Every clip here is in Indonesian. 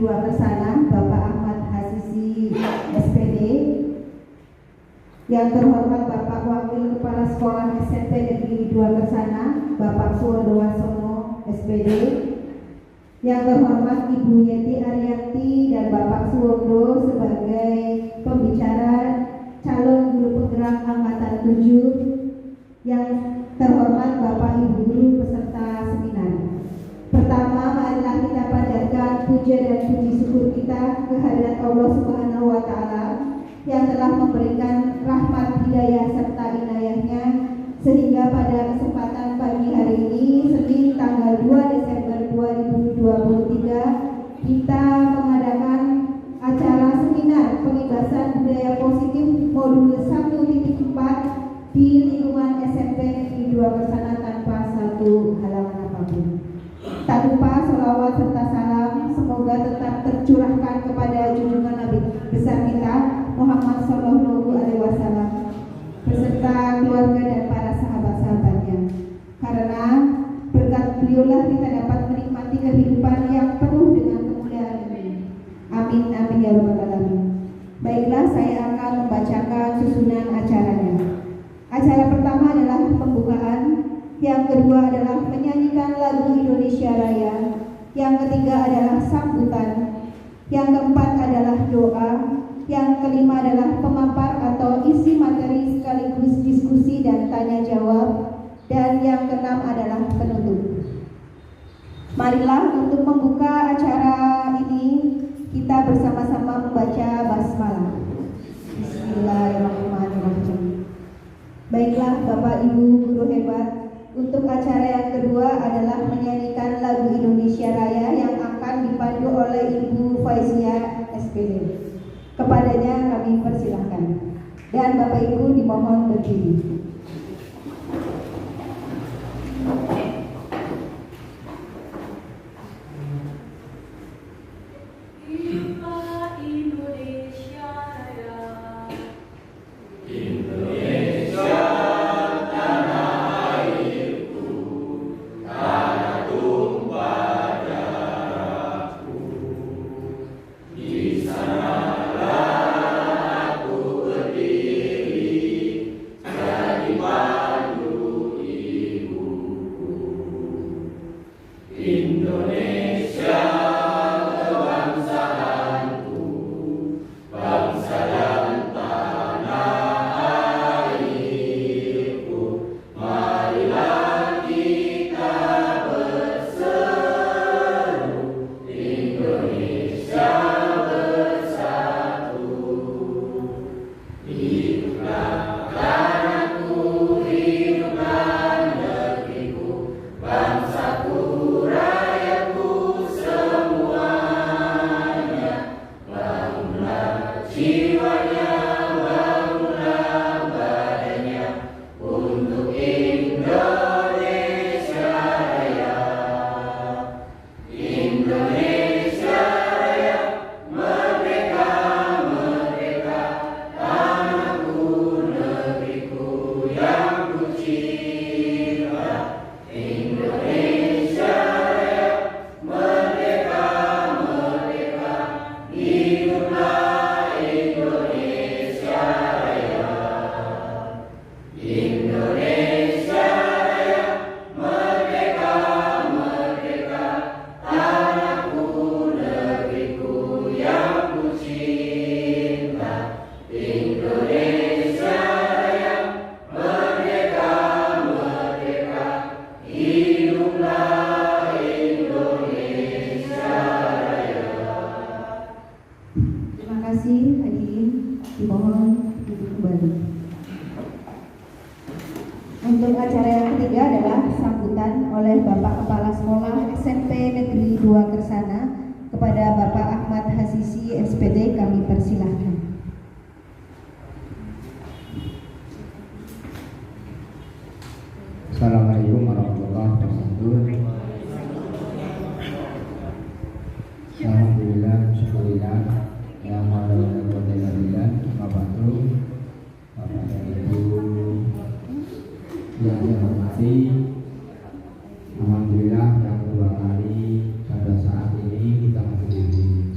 2 Kersana, Bapak Ahmad Hasisi SPD. Yang terhormat Bapak Wakil Kepala Sekolah SMP Negeri 2 Kersana, Bapak Suwondo Wasono SPD. Yang terhormat Ibu Yeti Ariyanti dan Bapak Suwondo sebagai pembicara calon guru penggerak angkatan 7. Yang terhormat Bapak Ibu guru peserta seminar. Pertama, marilah kita panjatkan puja dan puji syukur kita kehadirat Allah Subhanahu wa Ta'ala yang telah memberikan rahmat hidayah serta inayahnya sehingga pada kesempatan pagi hari ini, Senin tanggal 2 Desember 2023, kita mengadakan acara seminar pengibasan budaya positif modul 1.4 di lingkungan SMP Negeri 2 Kersana tanpa satu halangan apapun. Tak lupa sholawat serta salam semoga tetap tercurahkan kepada junjungan Nabi besar kita Muhammad Sallallahu Alaihi Wasallam beserta keluarga dan para sahabat-sahabatnya. Karena berkat beliaulah kita dapat menikmati kehidupan yang penuh dengan kemuliaan ini. Amin amin ya rabbal alamin. Baiklah, saya akan membacakan susunan acaranya. Acara pertama adalah pembukaan, yang kedua adalah menyanyikan lagu Indonesia Raya, yang ketiga adalah sambutan, yang keempat adalah doa, yang kelima adalah pemapar atau isi materi sekaligus diskusi dan tanya jawab, dan yang keenam adalah penutup. Marilah untuk membuka acara ini kita bersama-sama membaca basmalah. Bismillahirrahmanirrahim. Baiklah Bapak Ibu guru hebat, untuk acara yang kedua adalah menyanyikan lagu Indonesia Raya yang akan dipandu oleh Ibu Faizia SPD. Kepadanya kami persilahkan dan Bapak Ibu dimohon berdiri. Untuk acara yang ketiga adalah sambutan oleh Bapak Kepala Sekolah SMP Negeri 2 Kersana kepada Bapak Ahmad Hasisi SPD, kami persilahkan. Assalamualaikum warahmatullahi wabarakatuh. Alhamdulillah, syukurillah, yang ada kebenaran Bapak-Ibu, Bapak dan Ibu yang saya hormati. Alhamdulillah yang kedua kali pada saat ini kita masih di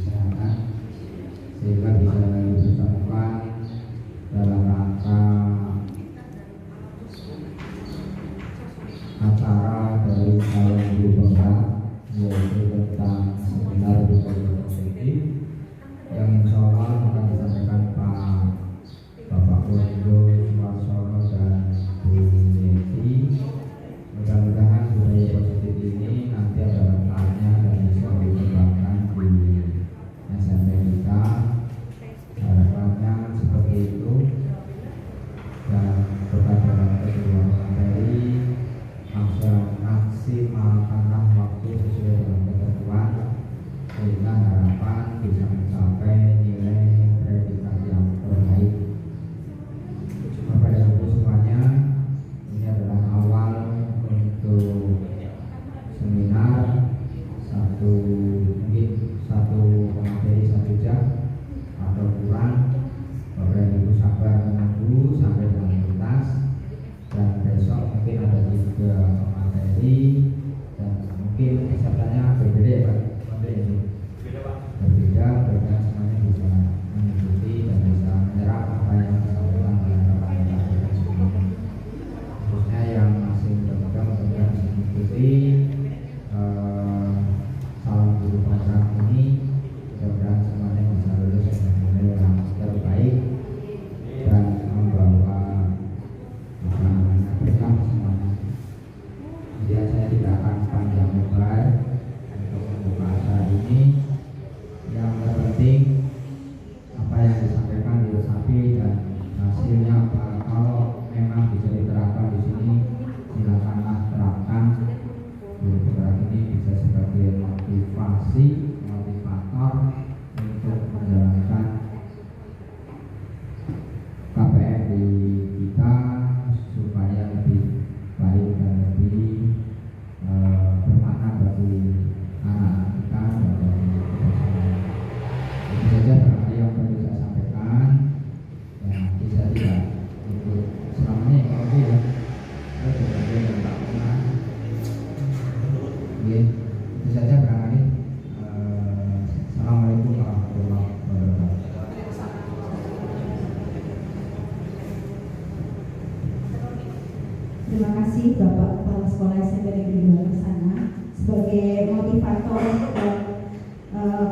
kasih Bapak Kepala Sekolah SMP Negeri 2 Kersana sebagai motivator dan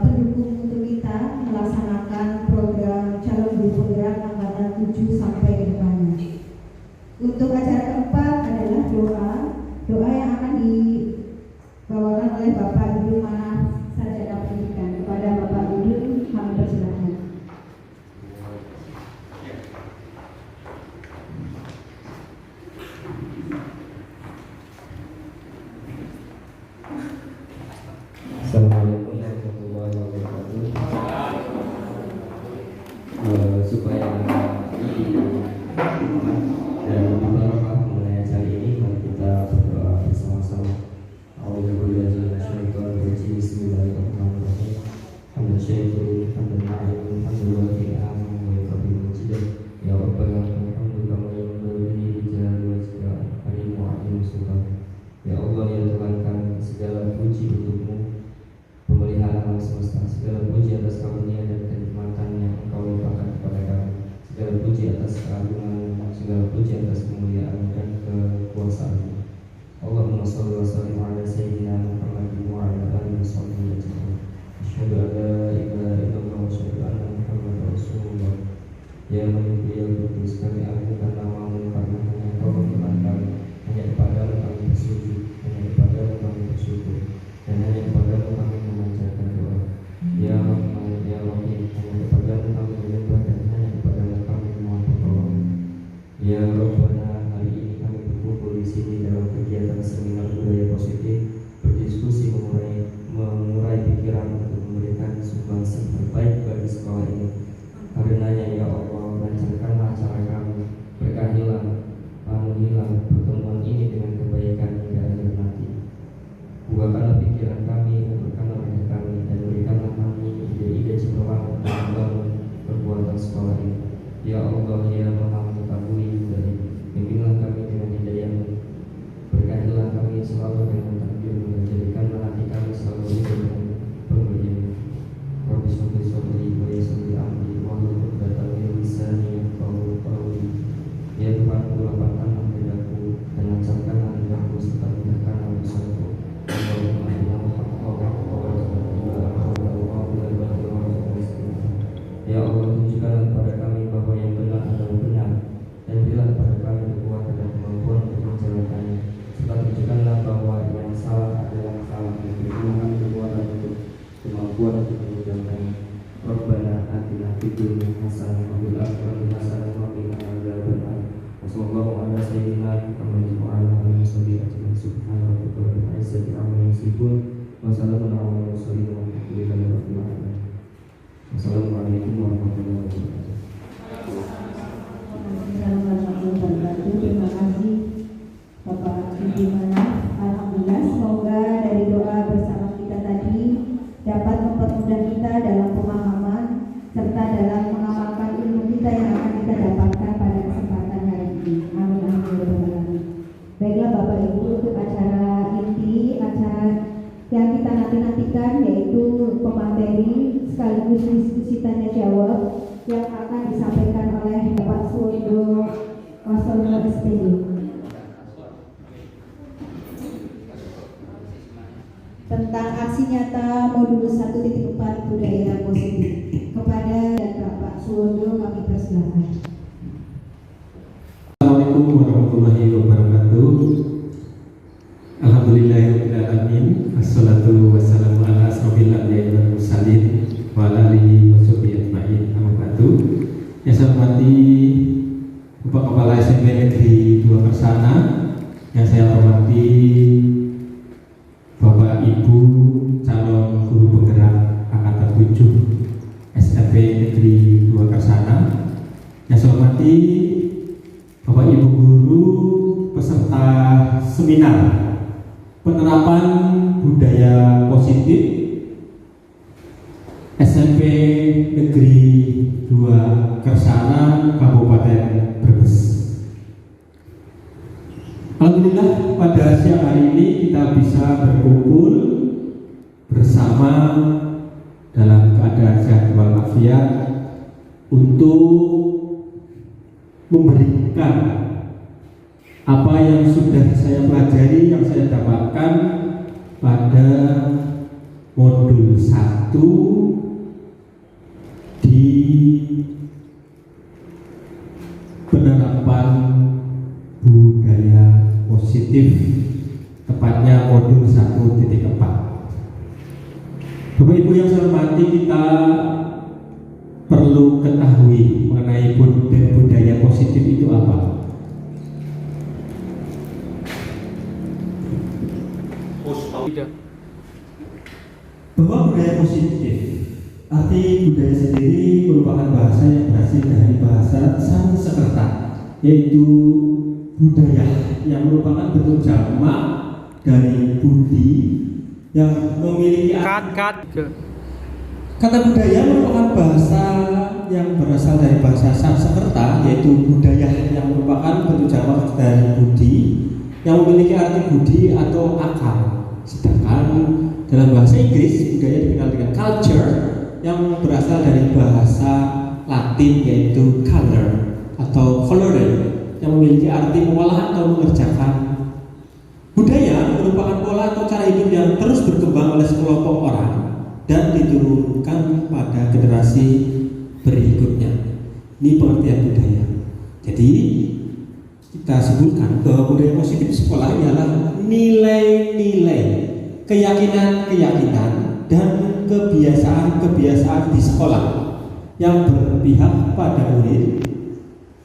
pendukung untuk kita melaksanakan program calon guru penggerak angkatan 7 sampai ke depannya. Untuk acara keempat adalah doa yang akan dibawakan oleh Bapak Dudung Manaf, Sarjana Pendidikan. Kepada Bapak Dudung kami persilakan. Assalamualaikum warahmatullahi wabarakatuh. Supaya dan berbarakah mengenai acara ini, mari kita berdoa bersama-sama. Bismillahirrahmanirrahim. Hamdan syai'un, hamdan ma'in, hamdan wafi'an, wa yukafi majidah. Ya Rabbana, alhamdulillah wa yamdulillah rijal wa jika alim wa'adim sunnah. Ya Allah, ya Tuhan kami, segala puji untukmu, pemelihara alam semesta. Segala puji atas karunia dan kenikmatan yang Engkau limpahkan kepada kami. Segala puji atas keagungan, segala puji atas kemuliaan dan kekuasaan. Allahumma shalli wa sallim ala sayyidina Muhammadin wa ala alihi washabbihi ajma'in. Asyhadu an la ilaha illallah wa asyhadu anna Muhammadar Rasulullah. Ya Mayyit ya Qudus, kami agungkan namamu karena hanya Engkau Tuhan kami. Hanya kepadamu kami bersujud, hanya kepadamu kami bersyukur, dan hanya kepadamu kami memanjatkan doa. Ya Rahman, ya Rahim, hanya kepadamu kami menyembah dan hanya kepadamu kami memohon pertolongan. Ya Rabbana, hari ini kami berkumpul di sini dalam kegiatan seminar budaya positif, berdiskusi mengurai pikiran untuk memberikan sumbangsi terbaik bagi sekolah ini. Karenanya ya Allah, lancarkanlah acara kami, berkahilah, penuhilah pertemuan ini dengan kebaikan hingga akhir nanti. Bukakanlah pikiran kami, bukakanlah hati kami, dan berikanlah kami ide-ide cemerlang untuk membangun perbuatan sekolah ini. Ya Allah, ya Maha mengetahui dari bimbinglah kami dengan hidayah-Mu. Berkahilah kami selalu dengan takdir-Mu, dan jadikanlah hati kami selalu hidup dengan pemberian-Mu. Rabbi sholli sholli wa yassir amri wa hlul 'uqdatam min lisani yafqahu qawli. Ya Tuhan, lapangkanlah lidahku dan lancarkanlah lidahku serta mudahkanlah usahaku. Allahumma inna haqqa wa ya Allah, tunjukkanlah kepada kami bahwa yang benar adalah benar, dan berilah kepada kami kekuatan dan kemampuan untuk menjalankannya, serta tunjukkanlah bahwa yang salah adalah salah, dan berilah kami kekuatan untuk kemampuan untuk menjalankannya. Rabbana atina fid dunya hasanah wa fil akhirati hasanah wa qina adzabannar. Wassallallahu ala sayyidina Muhammadin wa ala alihi wasallam. Subhana rabbika rabbil izzati amma yasifun wa salamun alal mursalin walhamdulillahi rabbil alamin. Assalamualaikum warahmatullahi wabarakatuh. Terima kasih Bapak Dudung Manaf. Alhamdulillah, semoga dari doa bersama kita tadi dapat mempermudah kita dalam pemahaman serta dalam mengamalkan ilmu kita yang akan kita dapatkan pada kesempatan hari ini. Amin amin ya rabbal alamin. Baiklah Bapak Ibu, untuk acara inti, acara yang kita nantikan yaitu pemateri sekaligus diskusi tanya jawab yang akan disampaikan oleh Bapak Suwondo Wasono SPD. Tentang aksi nyata modul 1.4 budaya positif. Kepada dan Bapak Suwondo kami persilakan. Assalamualaikum warahmatullahi wabarakatuh. Alhamdulillahirabbil alamin. Assalatu wassalamu ala asrofil anbiya'i wal mursalin wa ala alihi washabihi ajmain. Amma ba'du. Yang saya hormati Bapak Kepala SMP Negeri 2 Kersana, yang saya hormati Bapak Ibu calon guru penggerak angkatan 7 SMP Negeri 2 Kersana, yang saya hormati Bapak Ibu guru peserta seminar penerapan budaya positif SMP Negeri 2 Kersana Kabupaten Brebes. Alhamdulillah, pada siang hari ini kita bisa berkumpul bersama dalam keadaan sehat walafiat untuk memberikan apa yang sudah saya pelajari, yang saya dapatkan pada modul 1 di penerapan budaya positif, tepatnya modul 1.4. Bapak Ibu yang saya hormati, kita perlu ketahui mengenai budaya positif itu apa. Bahwa budaya positif, arti budaya sendiri merupakan bahasa yang berasal dari bahasa Sanskerta, yaitu budaya yang merupakan bentuk jamak dari budi yang memiliki kata budaya merupakan bahasa yang berasal dari bahasa Sanskerta, yaitu budaya yang merupakan bentuk jamak dari budi yang memiliki arti budi atau akal. Sedangkan dalam bahasa Inggris, budaya dikenal dengan culture yang berasal dari bahasa Latin, yaitu color atau colore, yang memiliki arti mengolah atau mengerjakan. Budaya merupakan pola atau cara hidup yang terus berkembang oleh sekelompok orang dan diturunkan pada generasi berikutnya. Ini pengertian budaya. Jadi kita sebutkan bahwa budaya positif sekolah ialah nilai-nilai, keyakinan-keyakinan dan kebiasaan-kebiasaan di sekolah yang berpihak pada murid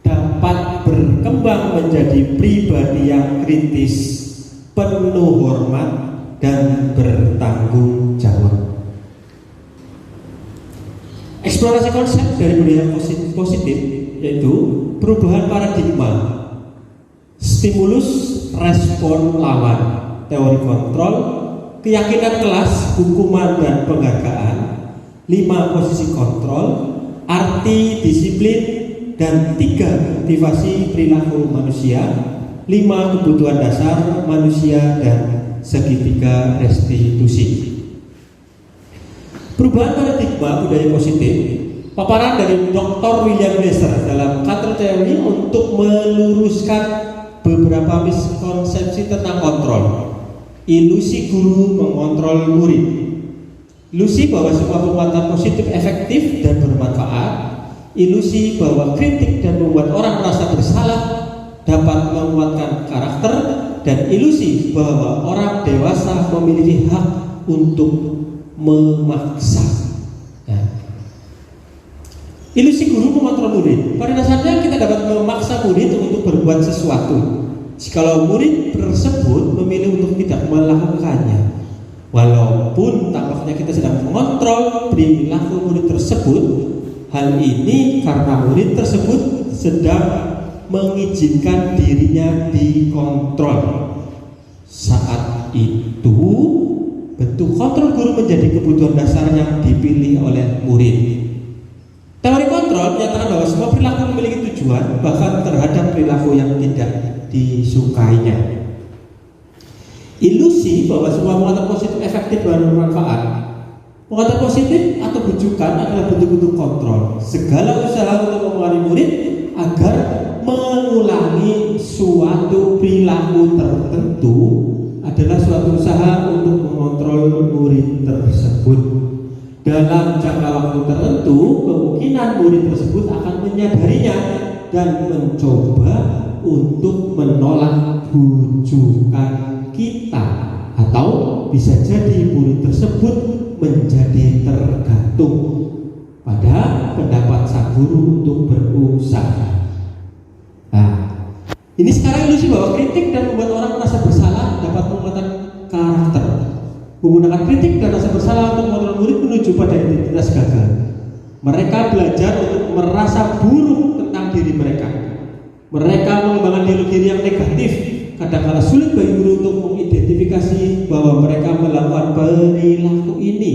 dapat berkembang menjadi pribadi yang kritis, penuh hormat dan bertanggung jawab. Eksplorasi konsep dari budaya positif yaitu perubahan paradigma, stimulus respon lawan, teori kontrol, keyakinan kelas, hukuman dan penghargaan, 5 posisi kontrol, arti disiplin, dan 3 motivasi perilaku manusia, 5 kebutuhan dasar manusia, dan segitiga restitusi. Perubahan paradigma budaya positif, paparan dari Dr. William Glasser dalam Control Theory untuk meluruskan beberapa miskonsepsi tentang kontrol. Ilusi guru mengontrol murid, ilusi bahwa semua penguatan positif efektif dan bermanfaat, ilusi bahwa kritik dan membuat orang merasa bersalah dapat menguatkan karakter, dan ilusi bahwa orang dewasa memiliki hak untuk memaksa. Ilusi guru mengontrol murid. Pada dasarnya kita dapat memaksa murid untuk berbuat sesuatu jikalau murid tersebut memilih untuk tidak melakukannya. Walaupun tampaknya kita sedang mengontrol perilaku murid tersebut, hal ini karena murid tersebut sedang mengizinkan dirinya dikontrol. Saat itu, bentuk kontrol guru menjadi kebutuhan dasar yang dipilih oleh murid. Teori kontrol menyatakan bahwa semua perilaku memiliki tujuan, bahkan terhadap perilaku yang tidak disukainya. Ilusi bahwa semua penguatan positif efektif dan bermanfaat. Penguatan positif atau bujukan adalah bentuk-bentuk kontrol. Segala usaha untuk mempengaruhi murid agar mengulangi suatu perilaku tertentu adalah suatu usaha untuk mengontrol murid tersebut. Dalam jangka waktu tertentu, kemungkinan murid tersebut akan menyadarinya dan mencoba untuk menolak bujukan kita, atau bisa jadi murid tersebut menjadi tergantung pada pendapat sang guru untuk berusaha. Nah, ini sekarang ilusi bahwa kritik dan membuat orang merasa bersalah dapat menguatkan karakter. Menggunakan kritik dan rasa bersalah untuk mengontrol murid menuju pada identitas gagal. Mereka belajar untuk merasa buruk tentang diri mereka. Mereka mengembangkan diri yang negatif. Kadang-kadang sulit bagi guru untuk mengidentifikasi bahwa mereka melakukan perilaku ini,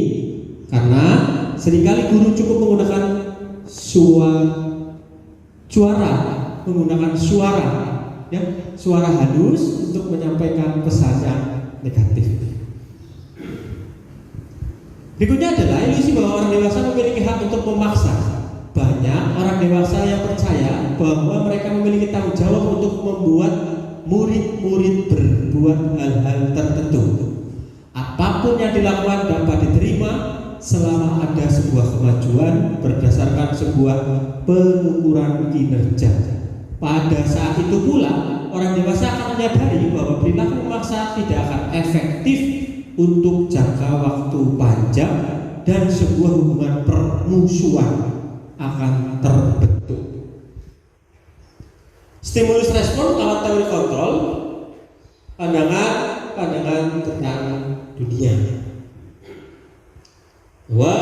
karena seringkali guru cukup menggunakan suara halus untuk menyampaikan pesan yang negatif. Berikutnya adalah ilusi bahwa orang dewasa memiliki hak untuk memaksa. Banyak orang dewasa yang percaya bahwa mereka memiliki tanggung jawab untuk membuat murid-murid berbuat hal-hal tertentu. Apapun yang dilakukan dapat diterima selama ada sebuah kemajuan berdasarkan sebuah pengukuran kinerja. Pada saat itu pula orang dewasa akan menyadari bahwa perilaku memaksa tidak akan efektif untuk jangka waktu panjang dan sebuah hubungan permusuhan akan terbentuk. Stimulus respon lawan teori kontrol, pandangan tentang dunia. Bahwa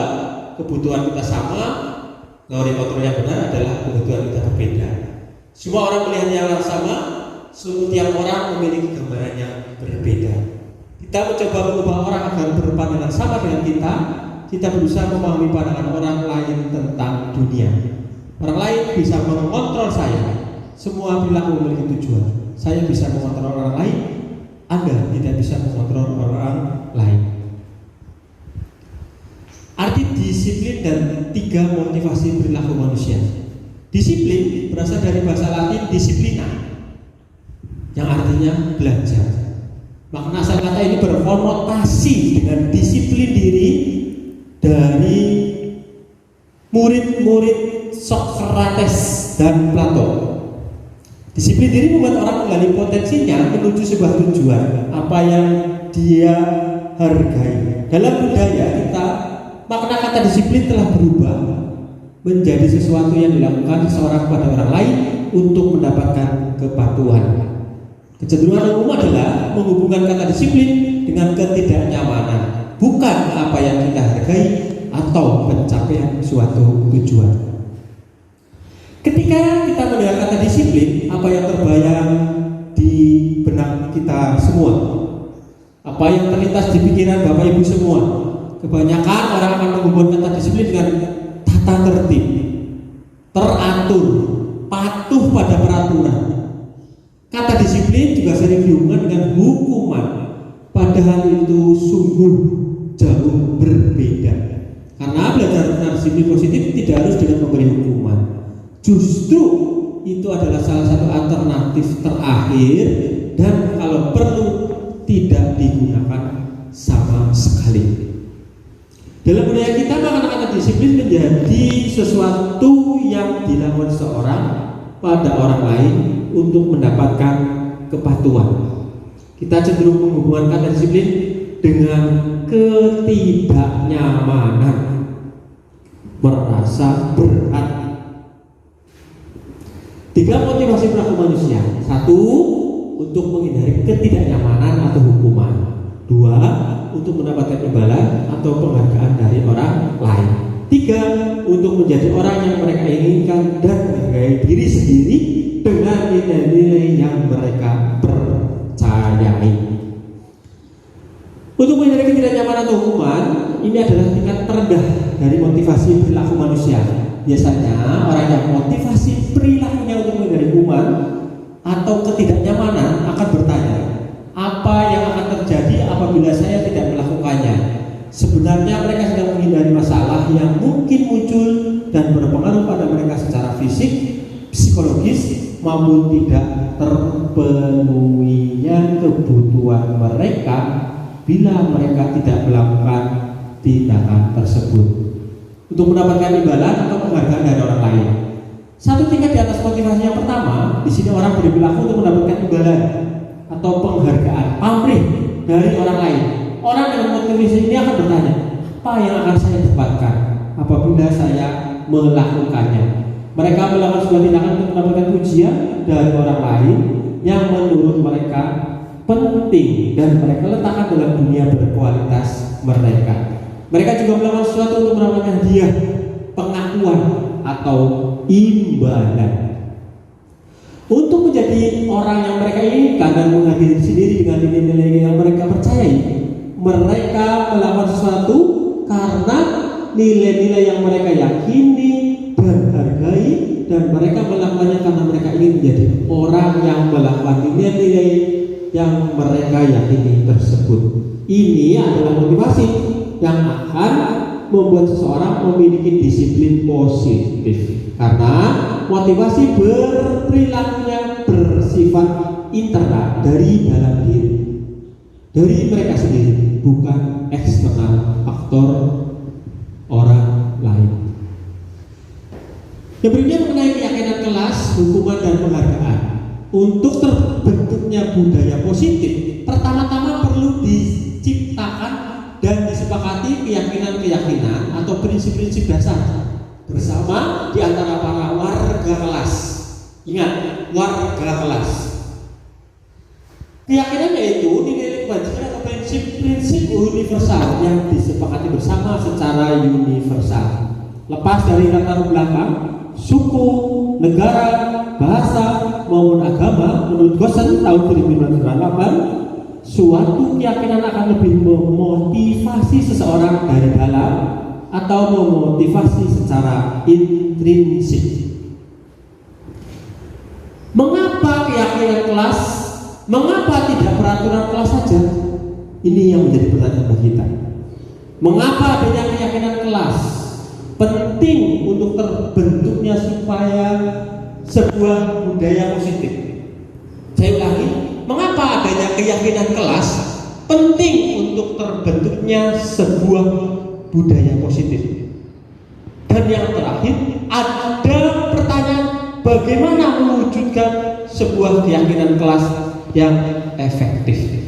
kebutuhan kita sama, teori kontrol yang benar adalah kebutuhan kita berbeda. Semua orang melihatnya yang sama, setiap orang memiliki gambaran yang berbeda. Kita mencoba mengubah orang agar berpandangan sama dengan kita berusaha memahami pandangan orang lain tentang dunia. Orang lain bisa mengontrol saya. Semua perilaku memiliki tujuan. Saya bisa mengontrol orang lain, Anda tidak bisa mengontrol orang lain. Arti disiplin dan 3 motivasi perilaku manusia. Disiplin berasal dari bahasa Latin disiplina, yang artinya belajar. Makna asal kata ini berkonotasi dengan disiplin diri dari murid-murid Sokrates dan Plato. Disiplin diri membuat orang menggali potensinya menuju sebuah tujuan, apa yang dia hargai. Dalam budaya kita, makna kata disiplin telah berubah menjadi sesuatu yang dilakukan seseorang pada orang lain untuk mendapatkan kepatuhan. Kecenderungan umum adalah menghubungkan kata disiplin dengan ketidaknyamanan, bukan apa yang kita hargai atau pencapaian suatu tujuan. Ketika kita mendengar kata disiplin, apa yang terbayang di benak kita semua? Apa yang terlintas di pikiran Bapak Ibu semua? Kebanyakan orang akan menghubungkan kata disiplin dengan tata tertib, teratur, patuh pada peraturan. Kata disiplin juga sering dihubungkan dengan hukuman, padahal itu sungguh jauh berbeda. Karena belajar tentang disiplin positif tidak harus dengan memberi hukuman. Justru itu adalah salah satu alternatif terakhir dan kalau perlu tidak digunakan sama sekali. Dalam budaya kita, makna kata disiplin menjadi sesuatu yang dilakukan seseorang pada orang lain untuk mendapatkan kepatuhan. Kita cenderung menghubungkan kata disiplin dengan ketidaknyamanan, merasa berat. 3 motivasi perilaku manusia. 1, untuk menghindari ketidaknyamanan atau hukuman. 2, untuk mendapatkan imbalan atau penghargaan dari orang lain. 3, untuk menjadi orang yang mereka inginkan dan menghargai diri sendiri dengan nilai-nilai yang mereka percayai. Untuk menghindari ketidaknyamanan atau hukuman, ini adalah tingkat terendah dari motivasi perilaku manusia. Biasanya orang yang motivasi perilakunya untuk menghindari hukuman atau ketidaknyamanan akan bertanya, apa yang akan terjadi apabila saya tidak melakukannya? Sebenarnya mereka sedang menghindari masalah yang mungkin muncul dan berpengaruh pada mereka secara fisik, psikologis, maupun tidak terpenuhinya kebutuhan mereka bila mereka tidak melakukan tindakan tersebut. Untuk mendapatkan imbalan atau penghargaan dari orang lain. Satu tingkat di atas motivasi yang pertama, di sini orang berperilaku untuk mendapatkan imbalan atau penghargaan, pamrih dari orang lain. Orang dengan motivasi ini akan bertanya, apa yang akan saya dapatkan apabila saya melakukannya? Mereka melakukan sebuah tindakan untuk mendapatkan pujian dari orang lain yang menurut mereka penting dan mereka letakkan dalam dunia berkualitas mereka. Mereka juga melakukan sesuatu untuk mendapatkan hadiah, pengakuan atau imbalan. Untuk menjadi orang yang mereka inginkan dan menghargai sendiri dengan nilai-nilai yang mereka percayai, mereka melakukan sesuatu karena nilai-nilai yang mereka yakini dan hargai, dan mereka melakukannya karena mereka ingin menjadi orang yang melakukan nilai-nilai yang mereka yakini tersebut. Ini adalah motivasi yang akan membuat seseorang memiliki disiplin positif, karena motivasi berperilakunya bersifat internal dari dalam diri, dari mereka sendiri, bukan eksternal faktor orang lain. Yang berikutnya mengenai keyakinan kelas, hukuman dan penghargaan. Untuk terbentuknya budaya positif, pertama-tama perlu diciptakan dan disepakati keyakinan-keyakinan atau prinsip-prinsip dasar bersama di antara para warga kelas. Ingat, warga kelas. Keyakinan yaitu nilai kebajikan atau prinsip-prinsip universal yang disepakati bersama secara universal, lepas dari latar belakang, suku, negara, bahasa maupun agama. Menurut Gosen tahun 1998, suatu keyakinan akan lebih memotivasi seseorang dari dalam atau memotivasi secara intrinsik. Mengapa keyakinan kelas? Mengapa tidak peraturan kelas saja? Ini yang menjadi pertanyaan bagi kita. Mengapa adanya keyakinan kelas penting untuk terbentuknya supaya sebuah budaya positif? Saya ulangi, mengapa adanya keyakinan kelas penting untuk terbentuknya sebuah budaya positif? Dan yang terakhir, ada pertanyaan, bagaimana mewujudkan sebuah keyakinan kelas yang efektif?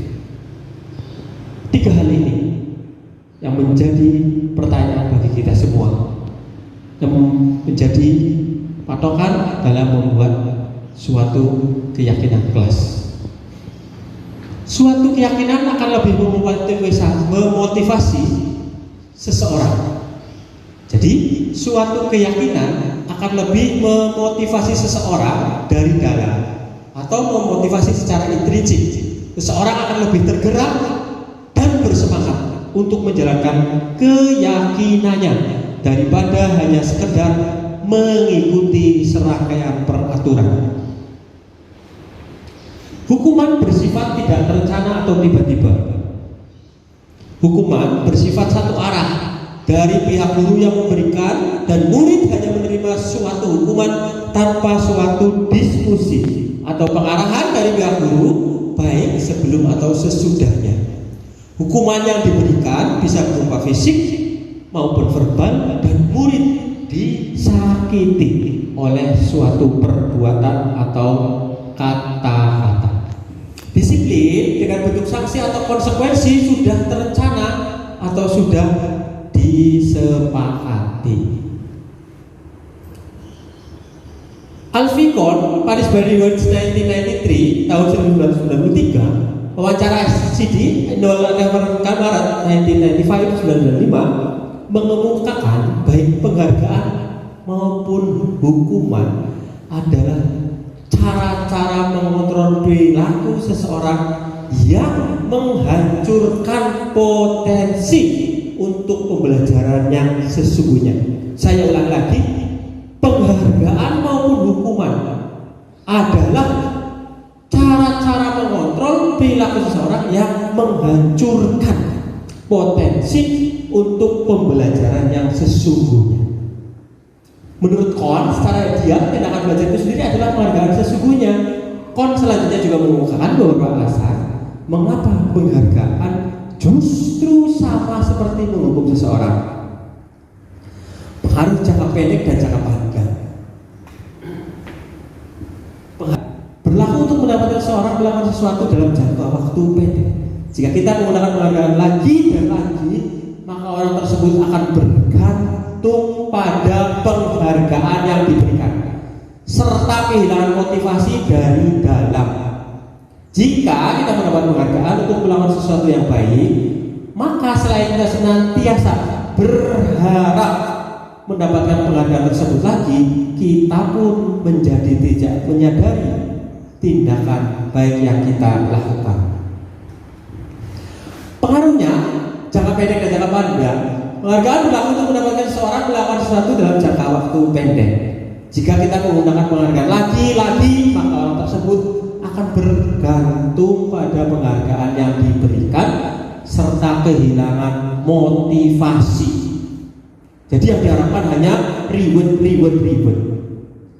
3 hal ini yang menjadi pertanyaan bagi kita semua, yang menjadi patokan dalam membuat suatu keyakinan kelas. Suatu keyakinan akan lebih memotivasi seseorang. Jadi suatu keyakinan akan lebih memotivasi seseorang dari dalam atau memotivasi secara intrinsik. Seseorang akan lebih tergerak dan bersemangat untuk menjalankan keyakinannya daripada hanya sekedar mengikuti serangkaian peraturan. Hukuman bersifat tidak terencana atau tiba-tiba. Hukuman bersifat satu arah dari pihak guru yang memberikan, dan murid hanya menerima suatu hukuman tanpa suatu diskusi atau pengarahan dari pihak guru, baik sebelum atau sesudahnya. Hukuman yang diberikan bisa berupa fisik maupun verbal, dan murid disakiti oleh suatu perbuatan atau kata-kata. Disiplin dengan bentuk sanksi atau konsekuensi sudah terencana atau sudah disepakati. Alficon, Paris Body Words 1993, tahun 1993, wawancara SCD, November Maret 1995, mengemukakan baik penghargaan maupun hukuman adalah cara-cara mengontrol perilaku seseorang yang menghancurkan potensi untuk pembelajaran yang sesungguhnya. Saya ulang lagi, penghargaan maupun hukuman adalah cara-cara mengontrol perilaku seseorang yang menghancurkan potensi untuk pembelajaran yang sesungguhnya. Menurut Kohn, secara ideal tindakan belajar itu sendiri adalah penghargaan sesungguhnya. Kohn selanjutnya juga mengemukakan beberapa alasan mengapa penghargaan justru sama seperti menghukum seseorang. Pengaruh jangka pendek dan jangka panjang. Berlaku untuk mendapatkan seseorang melakukan sesuatu dalam jangka waktu pendek. Jika kita menggunakan penghargaan lagi dan lagi, maka orang tersebut akan bergantung pada penghargaan yang diberikan, serta kehilangan motivasi dari dalam. Jika kita mendapat penghargaan untuk melakukan sesuatu yang baik, maka selain kita senantiasa berharap mendapatkan penghargaan tersebut lagi, kita pun menjadi tidak menyadari tindakan baik yang kita lakukan. Pengaruhnya jangka pendek dan jangka panjang. Penghargaan berlaku untuk mendapatkan seseorang melakukan sesuatu dalam jangka waktu pendek. Jika kita menggunakan penghargaan lagi, maka orang tersebut akan bergantung pada penghargaan yang diberikan serta kehilangan motivasi. Jadi yang diharapkan hanya reward.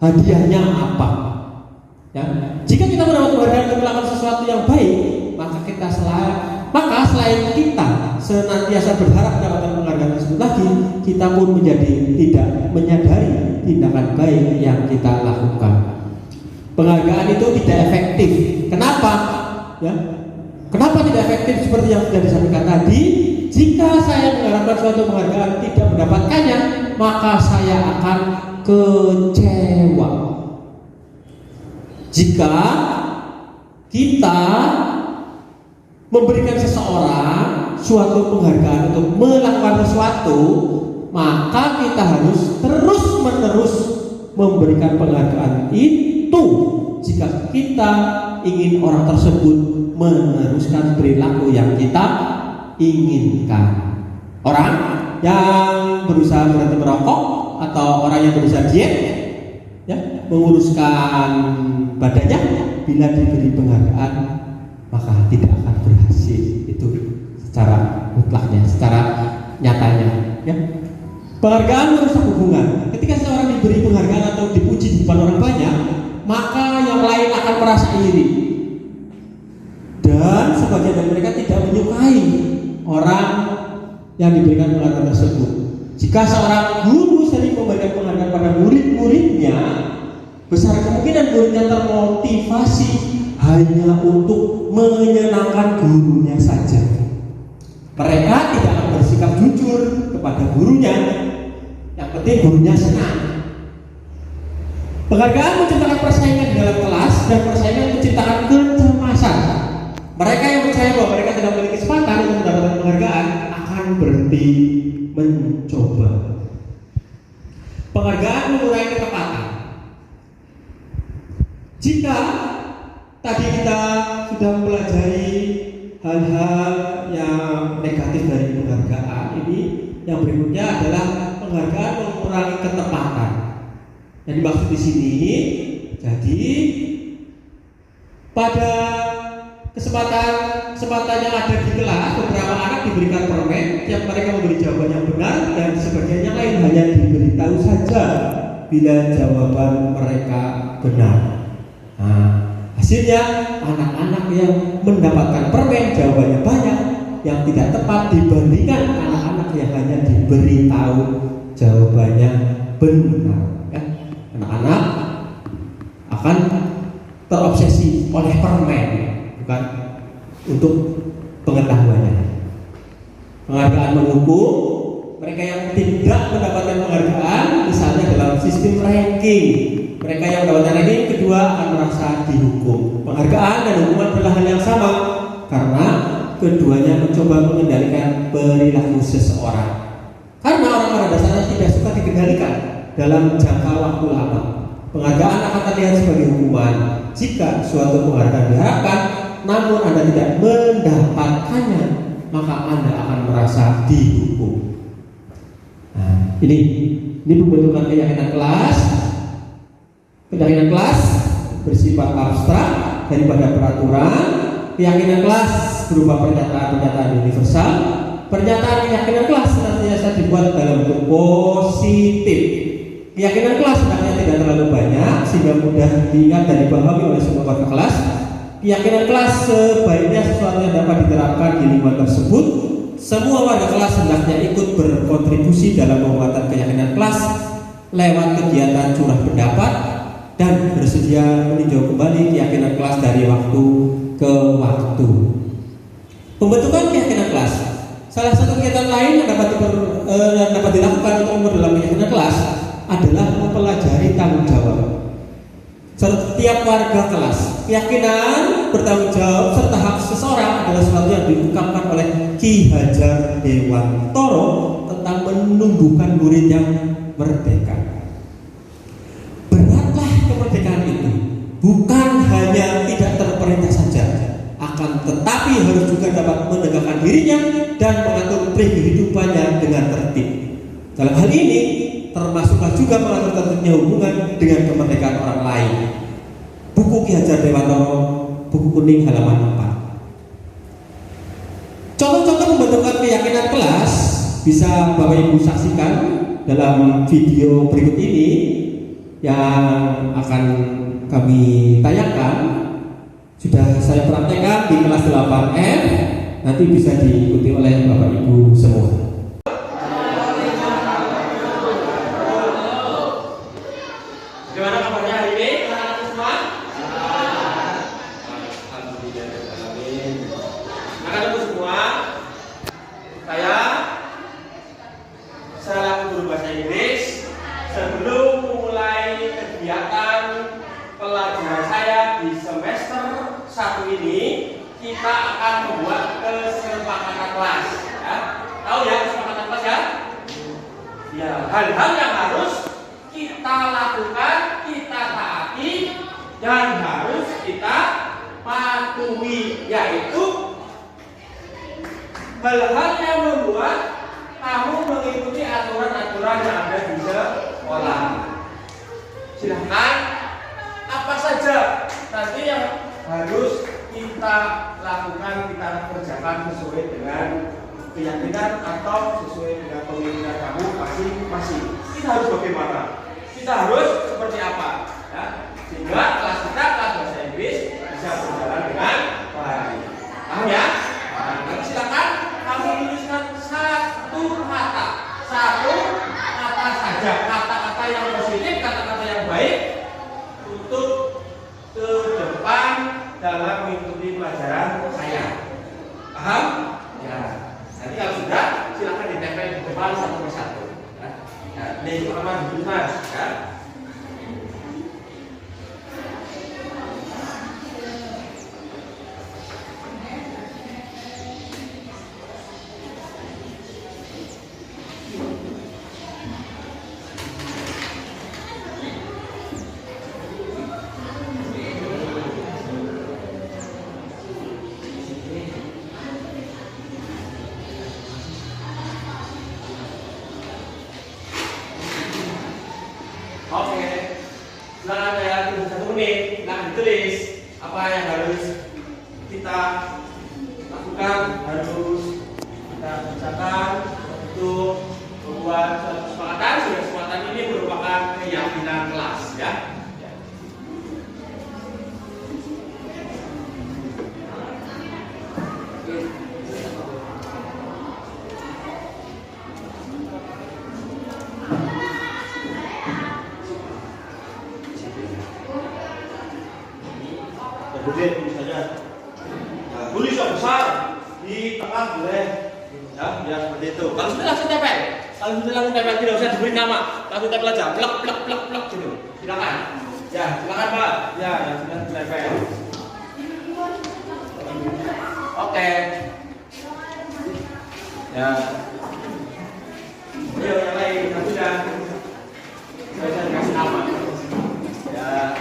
Hadiahnya apa? Ya, jika kita mendapat penghargaan untuk melakukan sesuatu yang baik, maka selain kita senantiasa berharap mendapatkan penghargaan tersebut lagi, kita pun menjadi tidak menyadari tindakan baik yang kita lakukan. Penghargaan itu tidak efektif. Kenapa? Ya, kenapa tidak efektif? Seperti yang sudah disampaikan tadi, jika saya mengharapkan suatu penghargaan tidak mendapatkannya, maka saya akan kecewa. Jika kita memberikan seseorang suatu penghargaan untuk melakukan sesuatu, maka kita harus terus-menerus memberikan penghargaan itu jika kita ingin orang tersebut meneruskan perilaku yang kita inginkan. Orang yang berusaha berhenti merokok atau orang yang berusaha diet, ya, menguruskan badannya, bila diberi penghargaan maka tidak akan berhasil itu secara mutlaknya, secara nyatanya. Ya. Penghargaan merusak hubungan. Ketika seseorang diberi penghargaan atau dipuji di depan orang banyak, maka yang lain akan merasa iri. Dan sebagian dari mereka tidak menyukai orang yang diberikan penghargaan tersebut. Jika seorang guru sering memberikan penghargaan pada murid-muridnya, besar kemungkinan muridnya termotivasi hanya untuk menyenangkan gurunya saja. Mereka tidak akan bersikap jujur kepada gurunya. Yang penting gurunya senang. Penghargaan menciptakan persaingan di dalam kelas, dan persaingan menciptakan kecemasan. Mereka yang percaya bahwa mereka tidak memiliki kesempatan untuk mendapatkan penghargaan akan berhenti mencoba. Penghargaan mengurangi ketepatan. Jika tadi kita sudah mempelajari hal-hal yang negatif dari penghargaan ini, yang berikutnya adalah penghargaan mengurangi ketepatan. Yang dimaksud di sini, jadi pada kesempatan yang ada di kelas, beberapa anak diberikan permen, yang mereka memberi jawaban yang benar, dan sebagian yang lain hanya diberitahu saja bila jawaban mereka benar. Nah, hasilnya anak-anak yang mendapatkan permen jawabannya banyak, yang tidak tepat dibandingkan anak-anak yang hanya diberitahu jawabannya benar. Ya, anak-anak akan terobsesi oleh permen, bukan untuk pengetahuannya. Penghargaan menghukum mereka yang tidak mendapatkan penghargaan, misalnya dalam sistem ranking. Mereka yang mendapatkan ranking kedua akan merasa dihukum. Penghargaan dan hukuman adalah hal yang sama, karena keduanya mencoba mengendalikan perilaku seseorang. Karena orang pada dasarnya tidak suka dikendalikan dalam jangka waktu lama. Penghargaan akan terlihat sebagai hukuman jika suatu penghargaan diharapkan, namun Anda tidak mendapatkannya, maka Anda akan merasa dihukum. Nah, ini pembentukan keyakinan kelas. Keyakinan kelas bersifat abstrak daripada peraturan. Keyakinan kelas berupa pernyataan-pernyataan universal. Pernyataan keyakinan kelas senantiasa dibuat dalam bentuk positif. Keyakinan kelas sebenarnya tidak terlalu banyak sehingga mudah diingat dan dipahami oleh semua warga kelas. Keyakinan kelas sebaiknya sesuatu yang dapat diterapkan di lingkungan tersebut. Semua warga kelas hendaknya ikut berkontribusi dalam penguatan keyakinan kelas lewat kegiatan curah pendapat dan bersedia meninjau kembali keyakinan kelas dari waktu ke waktu. Pembentukan keyakinan kelas. Salah satu kegiatan lain yang dapat dilakukan untuk memperdalam keyakinan kelas adalah mempelajari tanggung jawab setiap warga kelas. Keyakinan bertanggung jawab serta hak seseorang adalah sesuatu yang diungkapkan oleh Ki Hajar Dewantoro tentang menumbuhkan murid yang merdeka. Beratlah kemerdekaan itu bukan hanya tidak terperintah saja, akan tetapi harus juga dapat menegakkan dirinya dan mengatur kehidupannya dengan tertib. Dalam hal ini termasuklah juga mengatur tertibnya hubungan dengan kemerdekaan orang lain. Buku Ki Hajar Dewantoro, buku kuning halaman 4. Contoh-contoh pembentukan keyakinan kelas bisa Bapak Ibu saksikan dalam video berikut ini. yang akan kami tayangkan sudah saya praktekkan di kelas 8F, nanti bisa diikuti oleh Bapak Ibu semua. Gimana kabarnya hari ini? Anak-anak semua? Alhamdulillah. Anak-anak semua, saya selaku guru bahasa Inggris, sebelum memulai kegiatan pelajaran saya di semester 1 ini, kita akan membuat kesepakatan kelas. Ya. Tahu ya kesepakatan kelas ya? Ya, hal-hal yang harus kita lakukan, kita taati, dan harus kita patuhi, yaitu hal-hal yang membuat kamu mengikuti aturan-aturan yang ada di sekolah. Silahkan apa saja nanti yang harus kita lakukan, kita kerjakan sesuai dengan keyakinan atau sesuai dengan pemikiran kamu masing-masing. Kita harus bagaimana? Kita harus seperti apa? Ya, sehingga kelas kita, kelas bahasa Inggris bisa berjalan dengan baik. Paham ya? Nah, nanti silakan kamu tuliskan satu kata saja, kata-kata yang positif, kata-kata yang baik untuk ke depan dalam mengikuti pelajaran saya. Paham? Ya. Nanti kalau sudah, silakan ditempel di depan satu persatu. Ya. Nah, ini pertama dulu mas. Ya. Oke, silakan ya, 1 menit. Silakan ditulis apa yang harus kita lakukan, harus kita kerjakan untuk membuat suatu kesepakatan. Sudah kesepakatan ini merupakan keyakinan kelas, ya. Kemudian tulis saja. Nah, tulis yang besar di tengah boleh. Ya seperti itu. Kalau sudah langsung tempel. Kalau sudah langsung tempel, tidak usah diberi nama. Langsung tempel aja. Plek plek plek plek gitu. Silakan. Ya, silakan Pak. Ya, yang sudah tempel. Oke. Ya. Ayo yang lain, sudah. Saya kasih nama. Ya.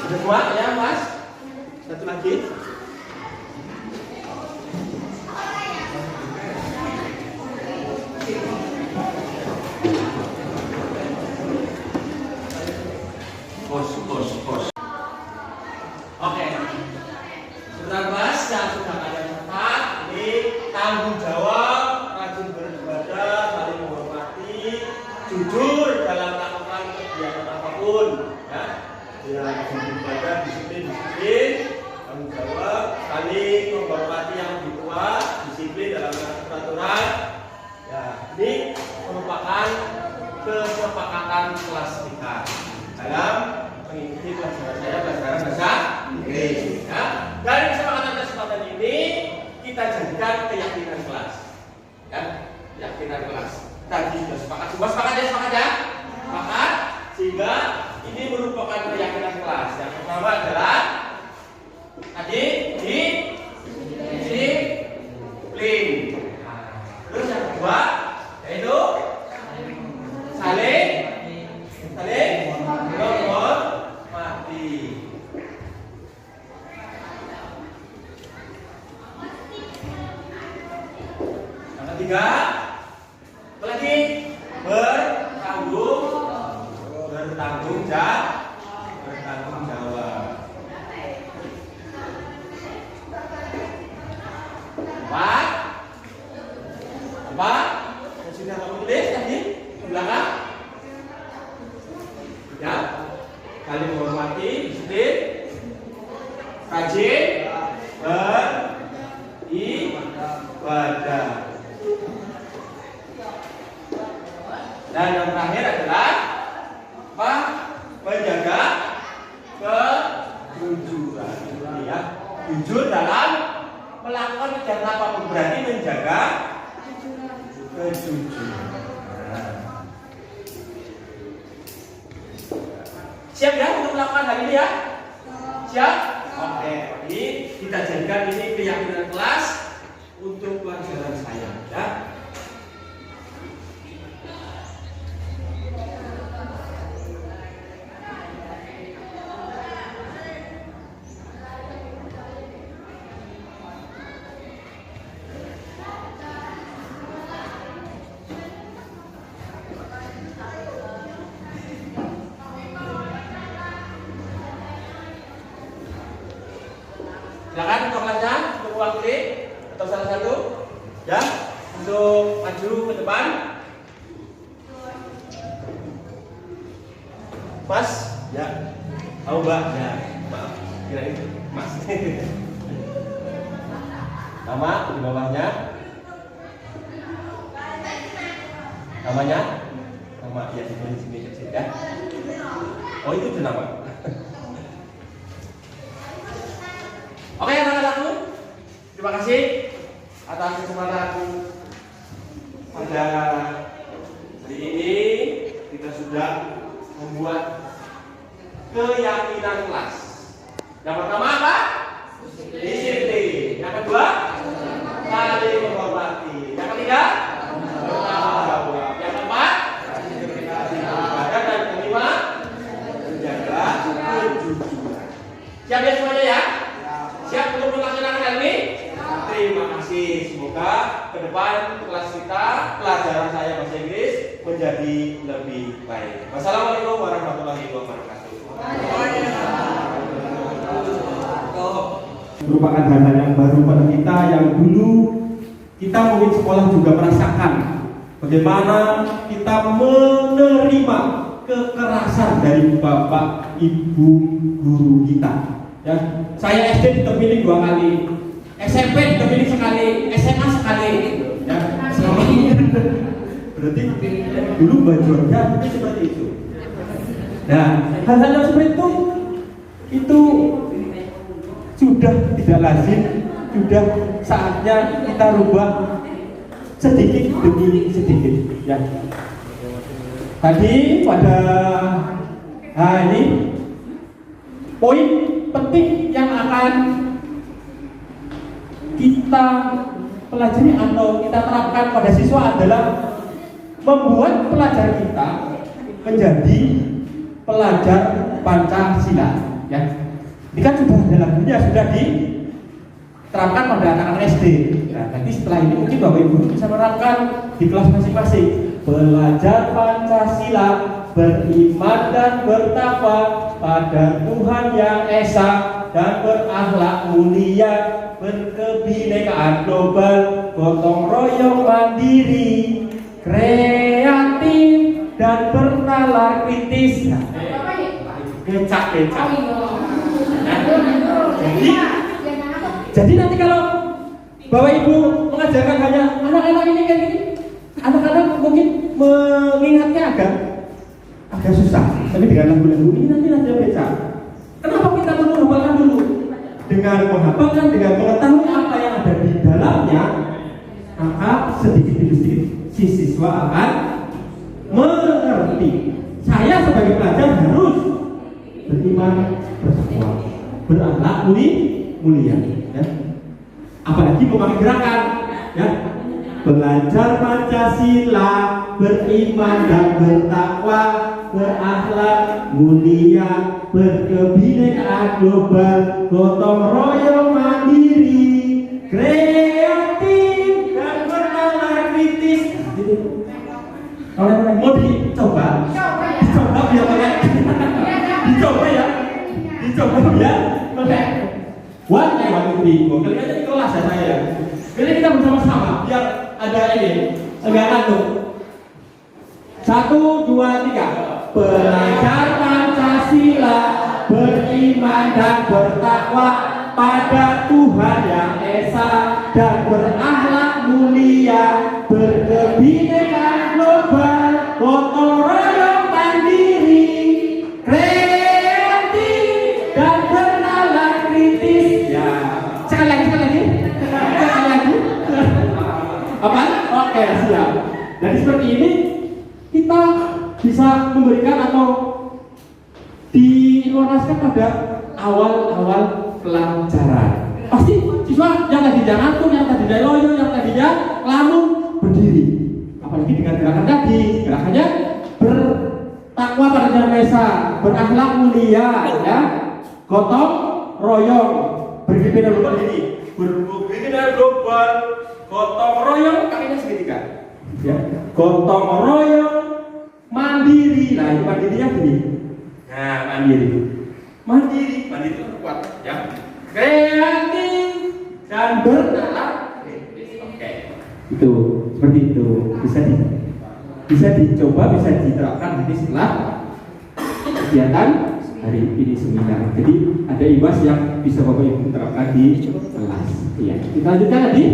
Sudah semua ya mas? Satu lagi. Pos. Oke. Sudah mas, yang sudah kalian catat, ini tanggung jawab, rajin beribadah, saling menghormati, jujur dalam melakukan kegiatan apapun, ya. Ya, beribadah, disiplin, tanggung jawab, saling menghormati yang lebih tua, disiplin dalam peraturan. Ya, ini merupakan kesepakatan kelas kita dalam mengikuti pelajaran saya, pelajaran bahasa Inggris. Ya. Dari kesepakatan ini kita jadikan keyakinan kelas. Ya, keyakinan kelas. Tadi sudah sepakat, semua sepakat ya, sepakat. Sehingga ini merupakan keyakinan kelas. Yang pertama adalah tadi disiplin. Terus yang kedua yaitu saling menghormati. Yang ketiga, apa lagi? Bertanggung jawab. Empat, yang sudah kamu tulis tadi di belakang. Ya, saling menghormati, disiplin, rajin, beribadah. Dan yang terakhir adalah apa? Menjaga kejujuran. Ya, jujur dalam melakukan kegiatan apapun berarti menjaga kejujuran. Siap ya untuk melakukan hal ini ya? Siap? Oke, ini kita jadikan ini keyakinan kelas untuk pelajaran saya ya. Silakan untuk kelasnya, untuk mewakili atau salah satu, ya, untuk maju ke depan. Mas, ya, tahu Mbak, ya, maaf, kirain Mas. Nama di bawahnya, namanya, nama ya di sini kecil ya. Oh itu nama. Oke anak-anakku, terima kasih atas kesempatan pada hari ini. Kita sudah membuat keyakinan kelas. Yang pertama apa? Disiplin. Yang kedua, saling menghormati. Yang ketiga, bertanggung jawab. Yang keempat, ibadah. Dan kelima, menjaga kejujuran. Siap ya semuanya ya? Siap untuk melaksanakan hal ini? Terima kasih. Semoga ke depan kelas kita, pelajaran saya bahasa Inggris menjadi lebih baik. Wassalamualaikum warahmatullahi wabarakatuh. Merupakan hal yang baru pada kita, yang dulu kita mungkin sekolah juga merasakan bagaimana kita menerima kekerasan dari bapak ibu guru kita. Ya, saya SD terpilih 2 kali, SMP terpilih sekali, SMA sekali. Ya, berarti dulu bajuannya seperti itu. Nah, hal-hal yang seperti itu sudah tidak lazim, sudah saatnya kita rubah sedikit demi sedikit. Ya. Tadi pada ini poin penting yang akan kita pelajari atau kita terapkan pada siswa adalah membuat pelajar kita menjadi pelajar Pancasila. Ya, ini kan sudah ada lagunya, sudah diterapkan pada anak-anak SD. Nah, nanti setelah ini mungkin Bapak Ibu bisa menerapkan di kelas masing-masing. Belajar Pancasila, beriman dan bertakwa pada Tuhan yang Esa dan berakhlak mulia, berkebinekaan global, gotong royong mandiri, kreatif dan bernalar kritis. Becak. Jadi nanti kalau Bapak Ibu mengajarkan hanya anak-anak ini kayak gini, anak-anak mungkin mengingatnya agak susah. Tapi dengan lagu-lagu ini nanti becak. Kenapa kita perlu hafalkan dulu? Dengan menghafalkan, dengan mengetahui apa yang ada di dalamnya, maka sedikit demi sedikit si siswa akan mengerti. Saya sebagai pelajar harus beriman, bertakwa, berakhlak mulia, ya. Apalagi memakai gerakan, ya. belajar Pancasila, beriman dan bertakwa, berakhlak mulia, berkebinekaan global, gotong royong mandiri, kreatif dan bernalar kritis. Mau dicoba? Dicoba biar pakai. Dicoba ya. Dicoba biar pakai. One three. Kali aja di kelas ya saya. Kali kita bersama-sama biar ada ini. Enggak ngantuk. 1, 2, 3. Belajar Pancasila, beriman dan bertakwa pada Tuhan Yang Esa, dan berakhlak mulia, berkebinekaan global, gotong royong mandiri, kreatif dan bernalar kritis. Ya, sekali lagi. Apa? Oke, siap. Jadi seperti ini kita bisa memberikan atau diinformasikan pada awal-awal pelajaran. Pasti siswa yang tadinya ngantuk, yang tadinya loyo, yang tadinya lamun berdiri. Apalagi dengan gerakan tadi, gerakannya bertakwa pada Yang Maha Esa, berakhlak mulia, ya, gotong royong, berkebinekaan berdiri, berkebinekaan global, gotong royong, kakinya segitiga, ya, gotong royong, mandiri. Nah, itu mandirinya gini. Nah, mandiri itu kuat, ya. Kreatif dan bernalar kritis. Oke. Itu seperti itu. Bisa dicoba, bisa diterapkan nanti setelah kegiatan hari ini seminar. Jadi ada IBAS yang bisa Bapak Ibu terapkan di kelas. Iya. Kita lanjutkan lagi.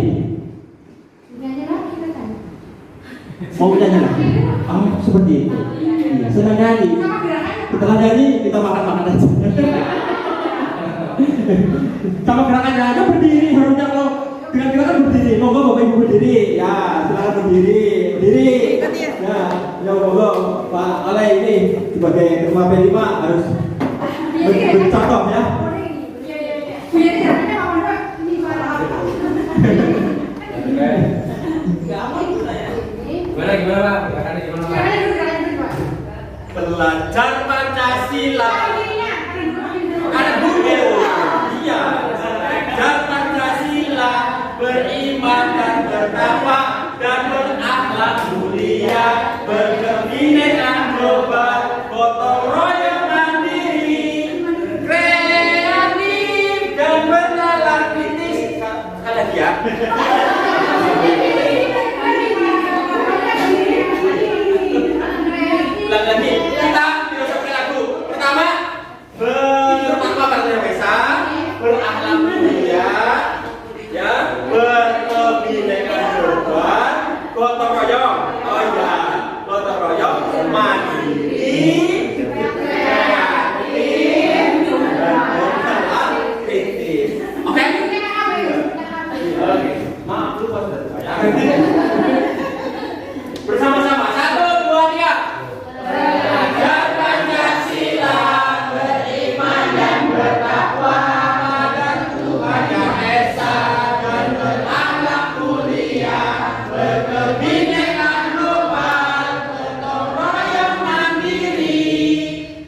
Mau nyanyi lagi? Oh, seperti itu. Iya, senang nyanyi. Setelah nyanyi kita makan aja. Sama gerakannya aja berdiri, harusnya kalau dengan gerakan berdiri. Monggo Bapak Ibu berdiri. Ya, silakan berdiri. Ya monggo Pak Oleh ini sebagai ketua P5 harus bercontoh ya. Gimana Pak? Belajar Pancasila. Ada bunyi. Iya. Belajar Pancasila, beriman dan bertakwa, dan berakhlak mulia, berkebinekaan global, gotong royong mandiri, kreatif dan bernalar kritis. Kalian ya. Lagi kita filosofi lagu pertama, bertakwa pada Yang Maha Esa, berakhlak mulia, ya, berkebinekaan global, gotong royong, gotong royong, mandiri, kreatif, dan bernalar kritis. Oke? Maaf lupa saya. Bersama-sama 1, 2, 3. Belajar Pancasila, beriman dan bertakwa pada Tuhan Yang Esa, dan berakhlak mulia, berkebinekaan global, gotong royong mandiri,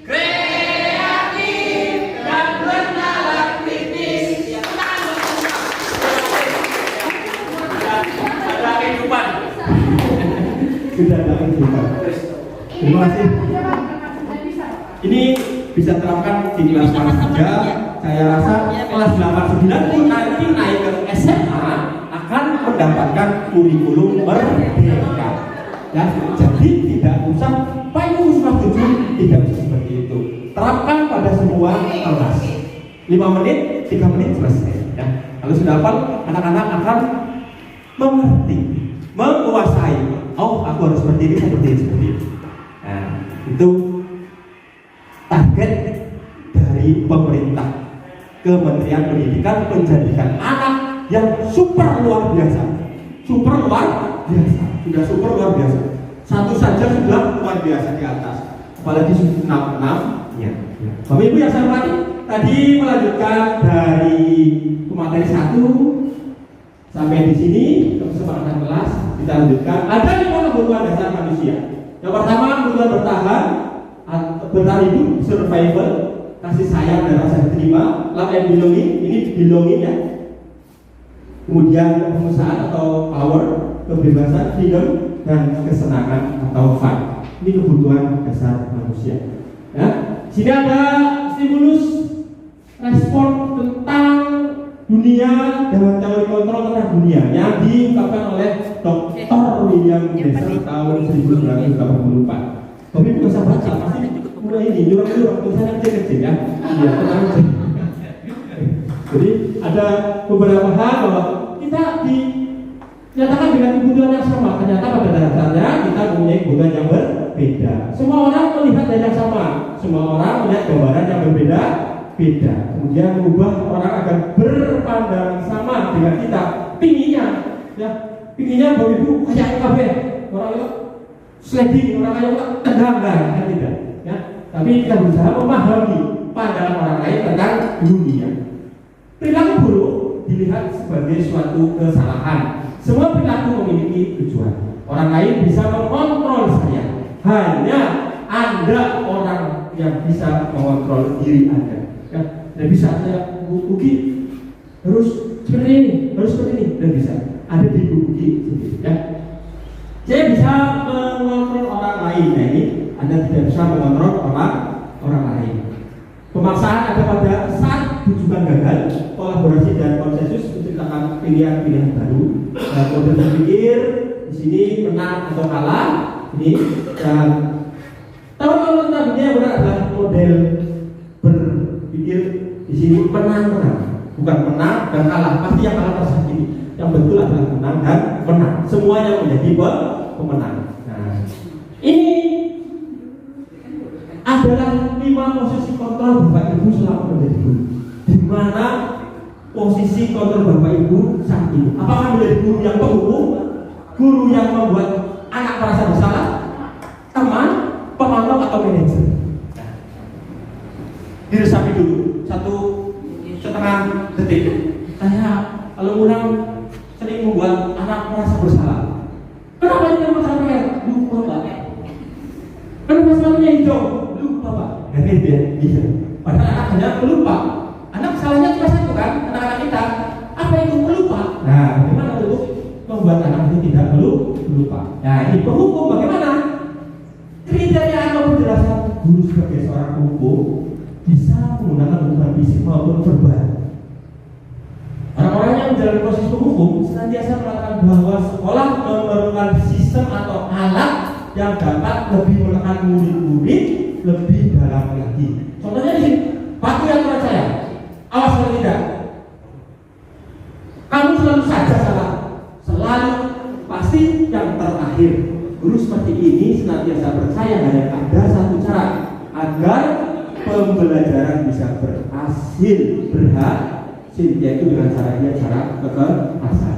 kreatif dan bernalar kritis. Ada kehidupan. Sudah ada kehidupan. Terima kasih. Ini bisa terapkan di kelas mana saja. Saya rasa kelas 8-9 pun nanti naik ke SMA akan mendapatkan kurikulum merdeka. Ya, jadi tidak usah Pak Ibu sudah setuju, tidak bisa seperti itu. Terapkan pada semua kelas. 5 menit, 3 menit selesai. Ya. Kalau sudah hafal, anak-anak akan mengerti, menguasai. Oh, aku harus seperti ini. Nah, itu target dari pemerintah, Kementerian Pendidikan, menjadikan anak yang super luar biasa. Sudah super luar biasa. Satu saja sudah luar biasa di atas, apalagi 6 ya. Bapak Ibu yang saya hormati, tadi melanjutkan dari pemateri 1 sampai di sini kesepakatan kelas. kita lanjutkan. Ada 5 kebutuhan dasar manusia. Yang pertama, kebutuhan bertahan hidup, survival, kasih sayang dan rasa diterima, love and belonging, ini belonging ya. Kemudian pengusahaan atau power, kebebasan, freedom, dan kesenangan atau fun. Ini kebutuhan dasar manusia. Ya, sini ada stimulus respon tentang dunia dan teori kontrol tentang dunia yang diungkapkan oleh Dr. William James tahun 1984. Tapi nggak usah baca, pasti mulai ini nyuruh-nyuruh tulisannya kecil-kecil ya. Iya, tenang aja. Jadi ada beberapa hal bahwa kita dinyatakan dengan kebutuhan yang sama. Ternyata pada dasarnya kita mempunyai kebutuhan yang berbeda. Semua orang melihat hal yang sama. Semua orang melihat gambaran yang berbeda. Kemudian mengubah orang agar berpandangan sama dengan kita. Pinginnya bahwa ibu kayak kafe orang itu sliding, orang kayak tendang kan tidak. Ya, tapi kita berusaha memahami pandangan orang lain tentang dunia. Perilaku buruk dilihat sebagai suatu kesalahan. Semua perilaku memiliki tujuan. Orang lain bisa mengontrol saya. Hanya Anda orang yang bisa mengontrol diri Anda. Ya, tidak bisa saya Ugi harus seperti ini, tidak bisa. Ada di Ugi sendiri. Ya. Saya bisa mengontrol orang lain. Nah, ini Anda tidak bisa mengontrol orang lain. Pemaksaan ada pada saat tujuan gagal, kolaborasi dan konsensus menciptakan pilihan-pilihan baru. Kode berpikir di sini menang atau kalah. Ini dan tahun tentang dunia yang benar adalah model berpikir di sini menang, bukan menang dan kalah. Pasti yang kalah tersakiti. Yang betul adalah menang dan menang. Semuanya menjadi pemenang. Nah, ini adalah 5 posisi kontrol Bapak Ibu selama menjadi guru. Di mana posisi kontrol Bapak Ibu saat ini? Apakah menjadi guru yang penghukum, guru yang membuat anak merasa bersalah, teman, pemantau atau manajer? Diresapi dulu 1,5 detik. Saya kalau ulang sering membuat anak merasa bersalah. Kenapa dia merasa merah? Lupa Pak. Kenapa selalunya hijau? Lupa Pak. Dan dia bisa. Padahal anak hanya pelupa. Anak salahnya cuma satu kan? Anak-anak kita. Apa itu pelupa? Nah, bagaimana untuk membuat anak itu tidak pelupa? Nah, ini penghukum bagaimana? Kriteria atau penjelasan guru sebagai seorang penghukum bisa menggunakan hukuman fisik maupun verbal. Orang-orang yang menjalani proses penghukum senantiasa mengatakan bahwa sekolah memerlukan sistem atau alat yang dapat lebih menekan murid-murid lebih dalam lagi. Contohnya di sini, patuhi aturan saya. Awas kalau tidak. Kamu selalu saja salah. Selalu pasti yang terakhir. Guru seperti ini senantiasa percaya hanya ada satu cara agar pembelajaran bisa berhasil, yaitu dengan cara kekerasan.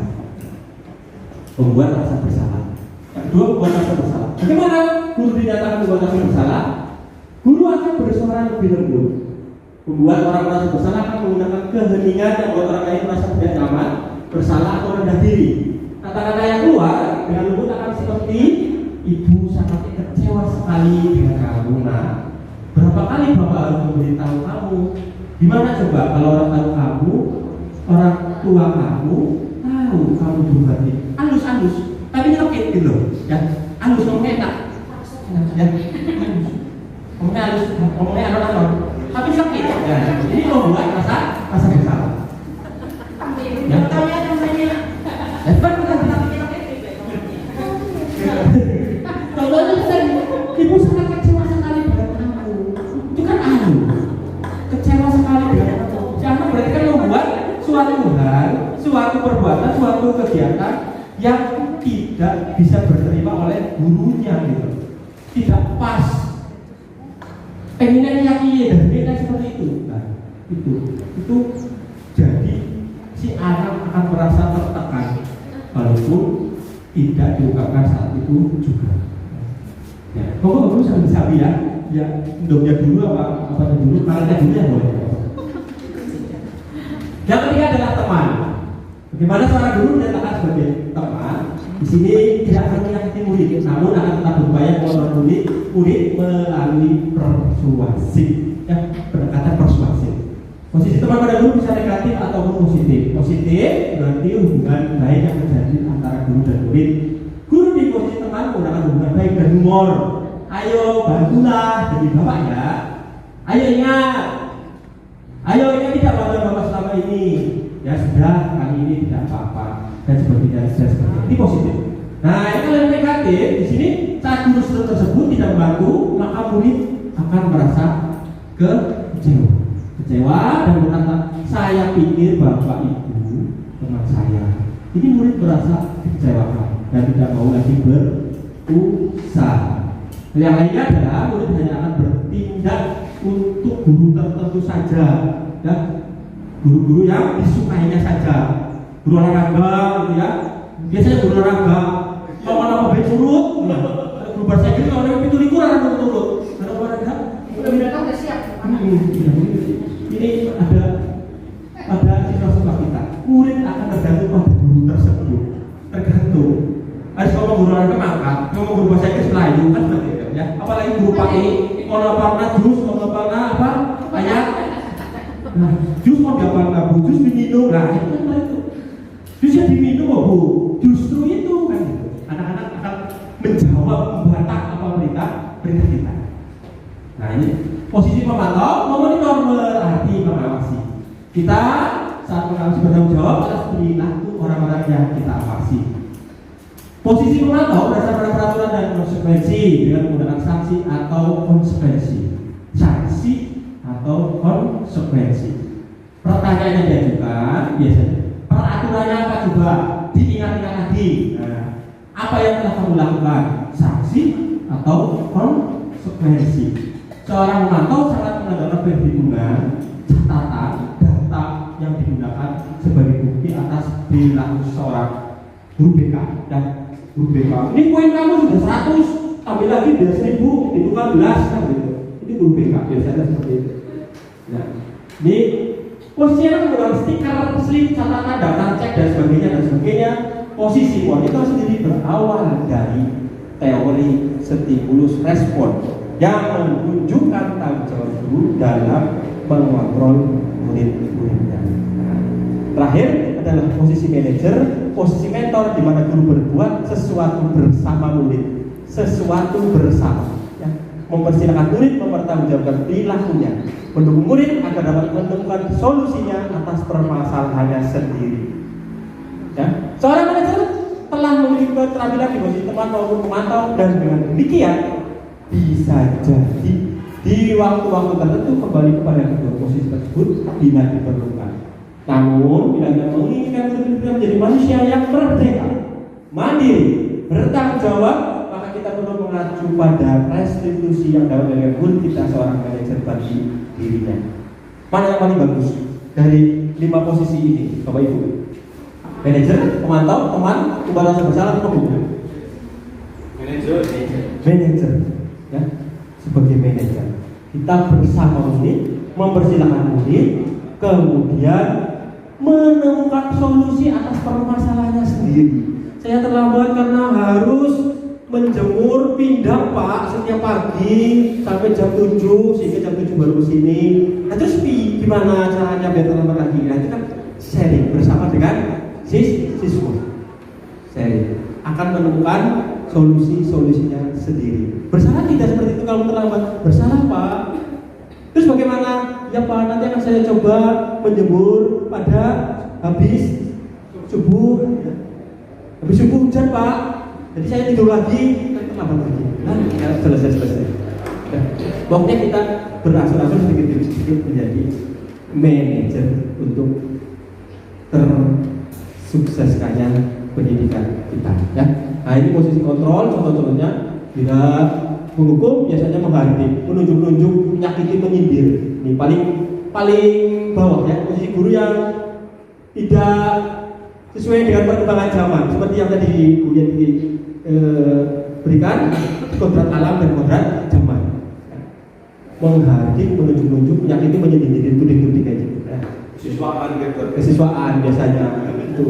Membuat rasa bersalah. Yang kedua, membuat rasa bersalah. Bagaimana guru dinyatakan membuat rasa bersalah? Guru akan bersuara lebih lembut. Membuat orang merasa bersalah akan menggunakan keheningan yang membuat orang lain merasa tidak nyaman, bersalah atau rendah diri. Kata-kata yang keluar dengan lembut akan seperti, ibu sangat kecewa sekali dengan kamu. Nah, berapa kali Bapak harus memberitahu kamu? Gimana coba kalau orang tahu kamu, orang tua kamu tahu kamu berbagi halus-halus, tapi sakit gitu, ya halus ngomongnya enak, ya ngomongnya halus, ngomongnya anon-anon, tapi sakit, ya ini membuat rasa bersalah. Ya, kalau ibu sangat kecewa sekali dengan kamu, itu kan kecewa sekali dengan kamu. Jangan berarti kan membuat suatu hal, suatu perbuatan, suatu kegiatan yang tidak bisa diterima oleh gurunya gitu. Tidak pas. Pengennya yakini dan beda seperti itu. Nah, itu jadi si anak akan merasa tertekan walaupun tidak diungkapkan saat itu juga. Ya, pokoknya bisa disabi ya. Ya, domnya dulu apa dulu, karena dulu yang boleh. Yang ketiga adalah teman. Bagaimana seorang guru menyatakan sebagai teman? Di sini tidak akan menyakiti murid, namun akan tetap berupaya mengontrol murid melalui persuasif, ya, pendekatan persuasif. Posisi teman pada guru bisa negatif ataupun positif. Positif berarti hubungan baik yang terjadi antara guru dan murid. Guru di posisi teman menggunakan hubungan baik dan humor. Ayo bantulah demi bapak ya. Ayo ingat tidak bantuan bapak selama ini. Ya sudah, kali ini tidak apa-apa dan sebagainya. Ini positif. Nah, ini kalau yang negatif di sini saat guru tersebut tidak membantu, maka murid akan merasa kecewa dan berkata, saya pikir bapak ibu teman saya. Ini murid merasa dikecewakan dan tidak mau lagi berusaha. Yang lainnya adalah murid hanya akan bertindak untuk guru tertentu saja, ya, guru-guru yang disukainya saja. Guru olahraga, gitu ya. Biasanya guru olahraga kalau mana baik surut, guru bahasa Inggris kalau ada pintu likur ada turut. Ada olahraga, udah siap. Ini ada siswa-siswa kita. Murid akan tergantung pada guru tersebut. Tergantung. Ada kalau guru olahraga mangkat, kalau guru bahasa Inggris Melayu kan seperti itu, ya. Apalagi guru pakai kalau apa jus, kalau apa ayat. Nah, jus mau apa jus diminum, nah itu kan itu. Jusnya diminum, Bu. Justru itu kan gitu. Anak-anak akan menjawab, membantah apa berita kita. Nah ini posisi pemantau, memonitor berarti mengawasi. Kita saat mengawasi bertanggung jawab atas perilaku orang-orang yang kita awasi. Posisi pemantau berdasarkan peraturan dan konsekuensi dengan menggunakan sanksi atau konsekuensi. Sanksi atau konsekuensi. Pertanyaan yang diajukan biasanya peraturannya apa coba? Diingat-ingat lagi. Nah, apa yang telah kamu lakukan? Sanksi atau konsekuensi. Seorang pemantau sangat menandakan perhitungan catatan data yang digunakan sebagai bukti atas perilaku seorang guru BK dan guru BK. Ini poin kamu sudah 100, tambah lagi biar 1000, itu kan belas kan gitu. Ini guru BK biasanya seperti itu. Nah, ini posisinya menggunakan stiker, slip, catatan, daftar cek dan sebagainya. Posisi monitor sendiri berawal dari teori stimulus respon yang menunjukkan tanggung jawab guru dalam mengontrol murid-muridnya. Nah, terakhir adalah posisi manajer, posisi mentor di mana guru berbuat sesuatu bersama murid, sesuatu bersama, ya. Mempersilahkan murid mempertanggungjawabkan perilakunya, mendukung murid agar dapat menemukan solusinya atas permasalahannya sendiri. Ya. Seorang manajer telah memiliki keterampilan di posisi teman maupun pemantau dan dengan demikian bisa jadi di waktu-waktu tertentu kembali kepada kedua posisi tersebut bila diperlukan. Namun bila kita menginginkan murid-murid menjadi manusia yang merdeka, mandiri, bertanggung jawab, maka kita perlu mengacu pada restitusi yang dapat dilakukan kita seorang manajer bagi dirinya. Mana yang paling bagus dari 5 posisi ini, Bapak Ibu? Manajer, pemantau, teman, pembalas bersalah, atau bukan? Manajer, ya, sebagai manajer kita bersama murid, mempersilahkan murid, kemudian menemukan solusi atas permasalahannya sendiri. Saya terlambat karena harus menjemur pindang Pak setiap pagi sampai jam 7 sehingga jam 7 baru kesini. Nah terus gimana caranya biar terlambat lagi? Nah itu kan sharing bersama dengan siswa. Sharing akan menemukan solusinya sendiri. Bersalah tidak seperti itu kalau terlambat. Bersalah Pak. Terus bagaimana? Ya Pak, nanti akan saya coba menjemur pada habis subuh. Ya. Habis subuh hujan Pak. Jadi saya tidur lagi, terlambat lagi. Nah, selesai. Ya. Pokoknya kita berasal-asal sedikit menjadi manajer untuk tersukseskannya pendidikan kita. Ya. Nah ini posisi kontrol, contoh-contohnya bila menghukum biasanya menghardik, menunjuk-nunjuk, menyakiti, menyindir. Ini paling bawah ya, posisi guru yang tidak sesuai dengan perkembangan zaman, seperti yang tadi Buya berikan kodrat alam dan kodrat zaman. Menghardik, menunjuk-nunjuk, menyakiti, menyindir, tuding-tuding kayak gitu. Ya. Kesiswaan biasanya itu.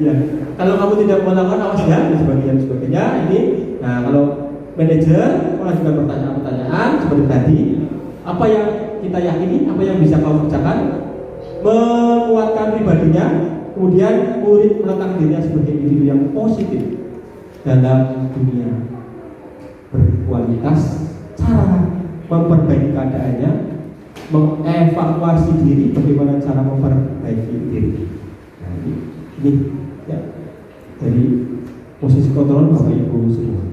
Ya. Kalau kamu tidak melakukan awas ya dan sebagainya ini. Nah, kalau manajer mengajukan pertanyaan-pertanyaan seperti tadi, apa yang kita yakini, apa yang bisa kamu kerjakan, menguatkan pribadinya, kemudian murid meletakkan dirinya sebagai individu yang positif dalam dunia berkualitas, cara memperbaiki keadaannya, mengevaluasi diri, bagaimana cara memperbaiki diri. Nah, ini ya, dari posisi kontrol Bapak Ibu semua.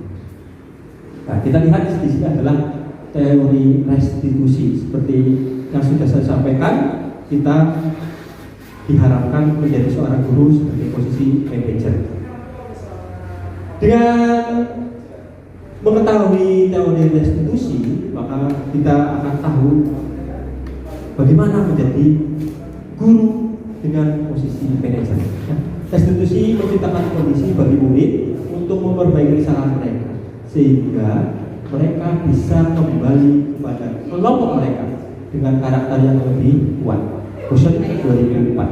Nah, kita lihat di sini adalah teori restitusi. Seperti yang sudah saya sampaikan, kita diharapkan menjadi seorang guru sebagai posisi manajer. Dengan mengetahui teori restitusi, maka kita akan tahu bagaimana menjadi guru dengan posisi manajer. Restitusi menciptakan kondisi bagi murid untuk memperbaiki kesalahan mereka, sehingga mereka bisa kembali kepada kelompok mereka dengan karakter yang lebih kuat. Khusus 2004.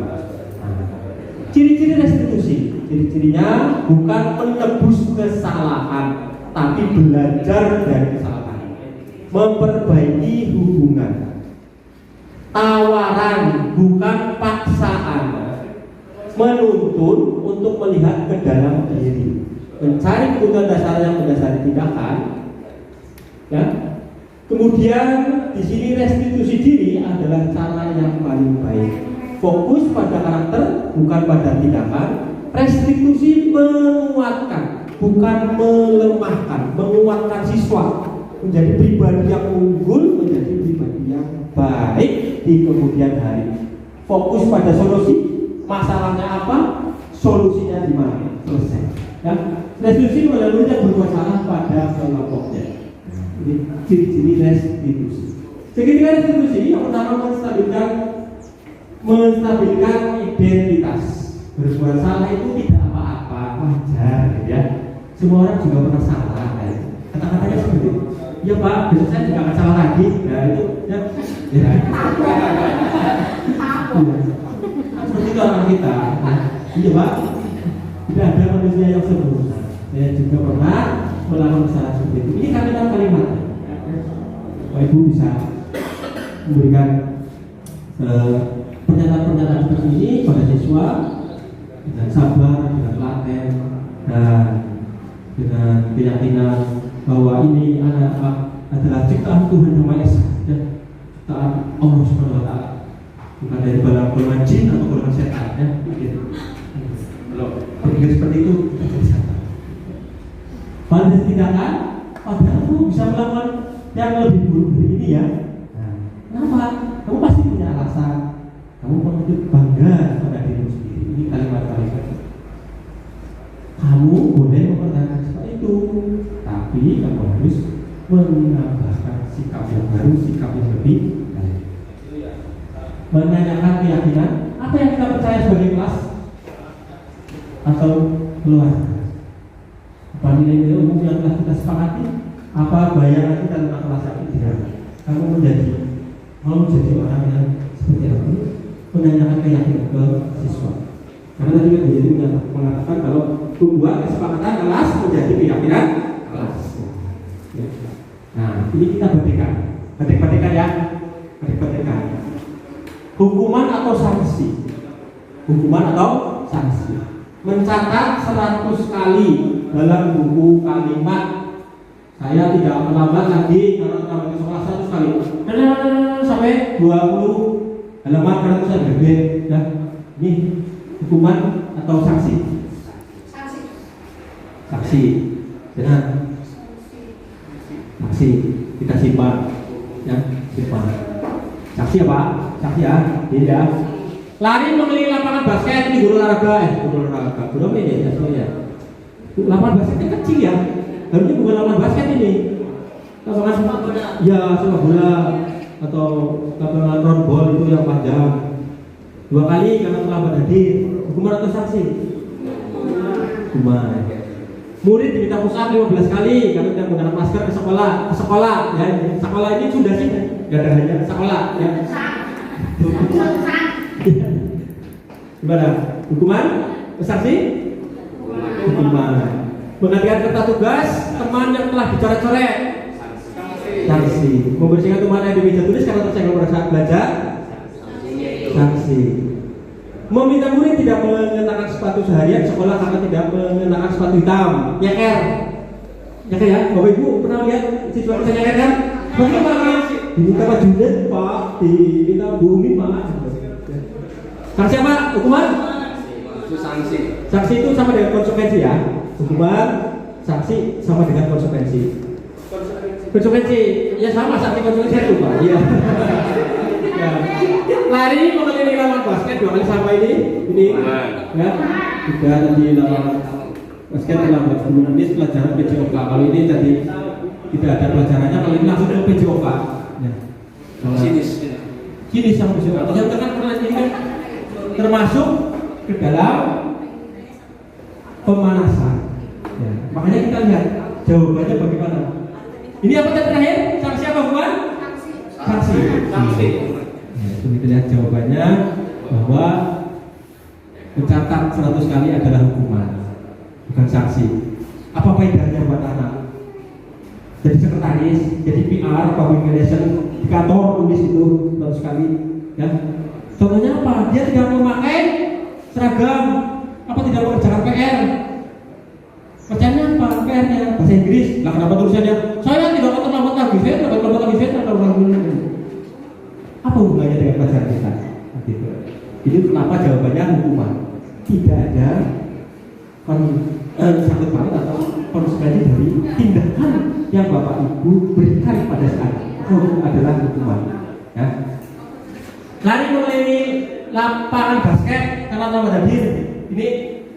Ciri-ciri restitusi, ciri-cirinya bukan menebus kesalahan, tapi belajar dari kesalahan, memperbaiki hubungan, tawaran bukan paksaan, menuntun untuk melihat ke dalam diri, mencari kebutuhan dasar yang mendasari tindakan. Ya. Kemudian di sini restitusi diri adalah cara yang paling baik. Fokus pada karakter bukan pada tindakan. Restitusi menguatkan bukan melemahkan, menguatkan siswa menjadi pribadi yang unggul, menjadi pribadi yang baik di kemudian hari. Fokus pada solusi, masalahnya apa, solusinya di mana, selesai. Ya. Restitusi melalui yang berbuat salah pada kelompoknya. Ini ciri-ciri restitusi. Ciri-ciri restitusi yang pertama menstabilkan identitas. Berbuat salah itu tidak apa-apa, wajar, ya. Semua orang juga pernah salah, kan? Kata-katanya seperti itu. Ya Pak, besok saya juga akan salah lagi. Nah itu, ya. Seperti itu orang kita. Iya Pak, tidak ada manusia yang sempurna. Saya juga pernah melakukan kesalahan seperti itu. Ini kalimat. Bapak Ibu bisa memberikan pernyataan-pernyataan seperti ini pada siswa dengan sabar, dengan telaten, dan dengan keyakinan bahwa ini adalah ciptaan Tuhan Yang Maha Esa, ciptaan Allah Subhanahu Wa Taala, bukan dari golongan jin atau golongan setan. Ya, gitu. Kalau berpikir seperti itu, kita jadi sabar. Pada tindakan, padahal kamu bisa melakukan yang lebih buruk dari ini ya. Nah, kenapa? Kamu pasti punya alasan. Kamu perlu bangga pada dirimu sendiri. Ini kalimat-kalimat. Kamu boleh mempertahankan seperti itu, tapi kamu harus menambahkan sikap yang baru, sikap yang lebih baik. Menanyakan keyakinan, apa yang kita percaya sebagai kelas atau keluarga. Apa nilai-nilai umum yang telah kita sepakati? Apa bayangan kita tentang kelas yang ideal? Kamu mau menjadi orang yang seperti apa? Menanyakan keyakinan ke siswa. Karena tadi kan jadi mengatakan kalau membuat kesepakatan kelas menjadi keyakinan kelas. Ya. Nah, ini kita batik-batikan ya, batik-batikan. Hukuman atau sanksi? Hukuman atau sanksi? Mencatat 100 kali dalam buku kalimat. Saya tidak menambah lagi kalau tambah sekolah 100 kali. Sampai 20 halaman karena saya gede. Ya. Ini hukuman atau sanksi? Sanksi. Benar. Sanksi. Kita simpan. Ya, simpan. Sanksi apa? Sanksi ya. Tidak. Lari mengelilingi lapangan basket di guru olahraga. Belum ini ya soalnya. Lapangan basketnya kecil ya. Harusnya bukan lapangan basket ini. Lapangan sepak bola. Ya, sepak bola atau lapangan roundball itu yang panjang. 2 kali karena terlambat hadir. Hukuman atau sanksi? Hukuman. Murid diminta push up 15 kali karena tidak menggunakan masker ke sekolah. Ya, sekolah ini sudah sih. Enggak ada hanya sekolah ya. Gimana? Hukuman? Sanksi? Hukuman. Menggantikan kertas tugas teman yang telah dicoret-coret. Sanksi. Membersihkan tumpukan di meja tulis karena tersenggol pada saat belajar. Sanksi. Meminta murid tidak mengenakan sepatu seharian di sekolah karena tidak mengenakan sepatu hitam. Nyeker. Nyeker ya, Bapak Ibu pernah lihat siswa bisa nyeker kan? Bagaimana? Diminta Pak Junet, Pak, diminta Bu Umi, Pak. Sanksi apa? Hukuman? Itu sanksi. Sanksi itu sama dengan konsekuensi ya. Hukuman, sanksi sama dengan konsekuensi. Konsekuensi, ya sama sanksi konsekuensi itu Pak. Iya. Ya. Lari mengelilingi lapangan basket 2 kali sama ini ya. Juga tadi lapangan basket telah buat 10 menit pelajaran PJOK. Kalau ini tadi tidak ada pelajarannya, kalau ini langsung ke PJOK. Ya. Sini sama PJOK. Yang tekan pernah ini kan termasuk ke dalam pemanasan. Ya. Makanya kita lihat jawabannya bagaimana. Ini apa terakhir? Sanksi apa bukan? Sanksi. Ya, kita lihat jawabannya bahwa mencatat 100 kali adalah hukuman, bukan sanksi. Apa faedahnya buat anak? Jadi sekretaris, jadi PR, public relation di kantor tulis itu 100 kali, ya. Contohnya apa? Dia tidak memakai seragam, apa tidak mengerjakan PR. Kerjanya apa? PR-nya bahasa Inggris. Lah kenapa tulisannya? Saya tidak akan terlambat lagi, saya tidak akan terlambat lagi, saya tidak akan terlambat lagi. Apa hubungannya dengan pelajaran kita? Gitu. Jadi kenapa jawabannya hukuman? Tidak ada sangkut paut atau konsekuensi dari tindakan yang Bapak Ibu berikan pada saat itu adalah hukuman. Ya. Lari mengelilingi lapangan basket karena tambah hadir, ini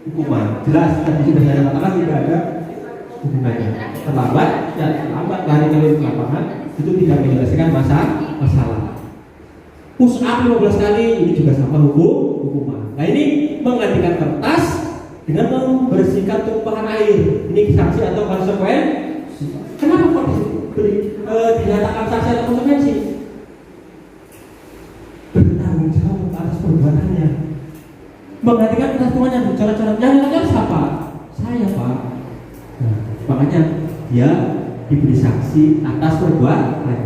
hukuman. Jelas tadi sudah saya katakan tidak ada hubungannya. Terlambat lari keliling lapangan itu tidak menyelesaikan masalah. Push up 15 kali ini juga sama hukuman. Nah ini menggantikan kertas dengan membersihkan tumpahan air. Ini sanksi atau konsekuensi? Kenapa kok dinyatakan sanksi atau konsekuensi? Bertanggung jawab atas perbuatannya. Menggantikan kertas tumpahan yang dicoret-coret. Yang dilanggar siapa? Saya Pak. Nah, makanya dia diberi sanksi atas perbuatan.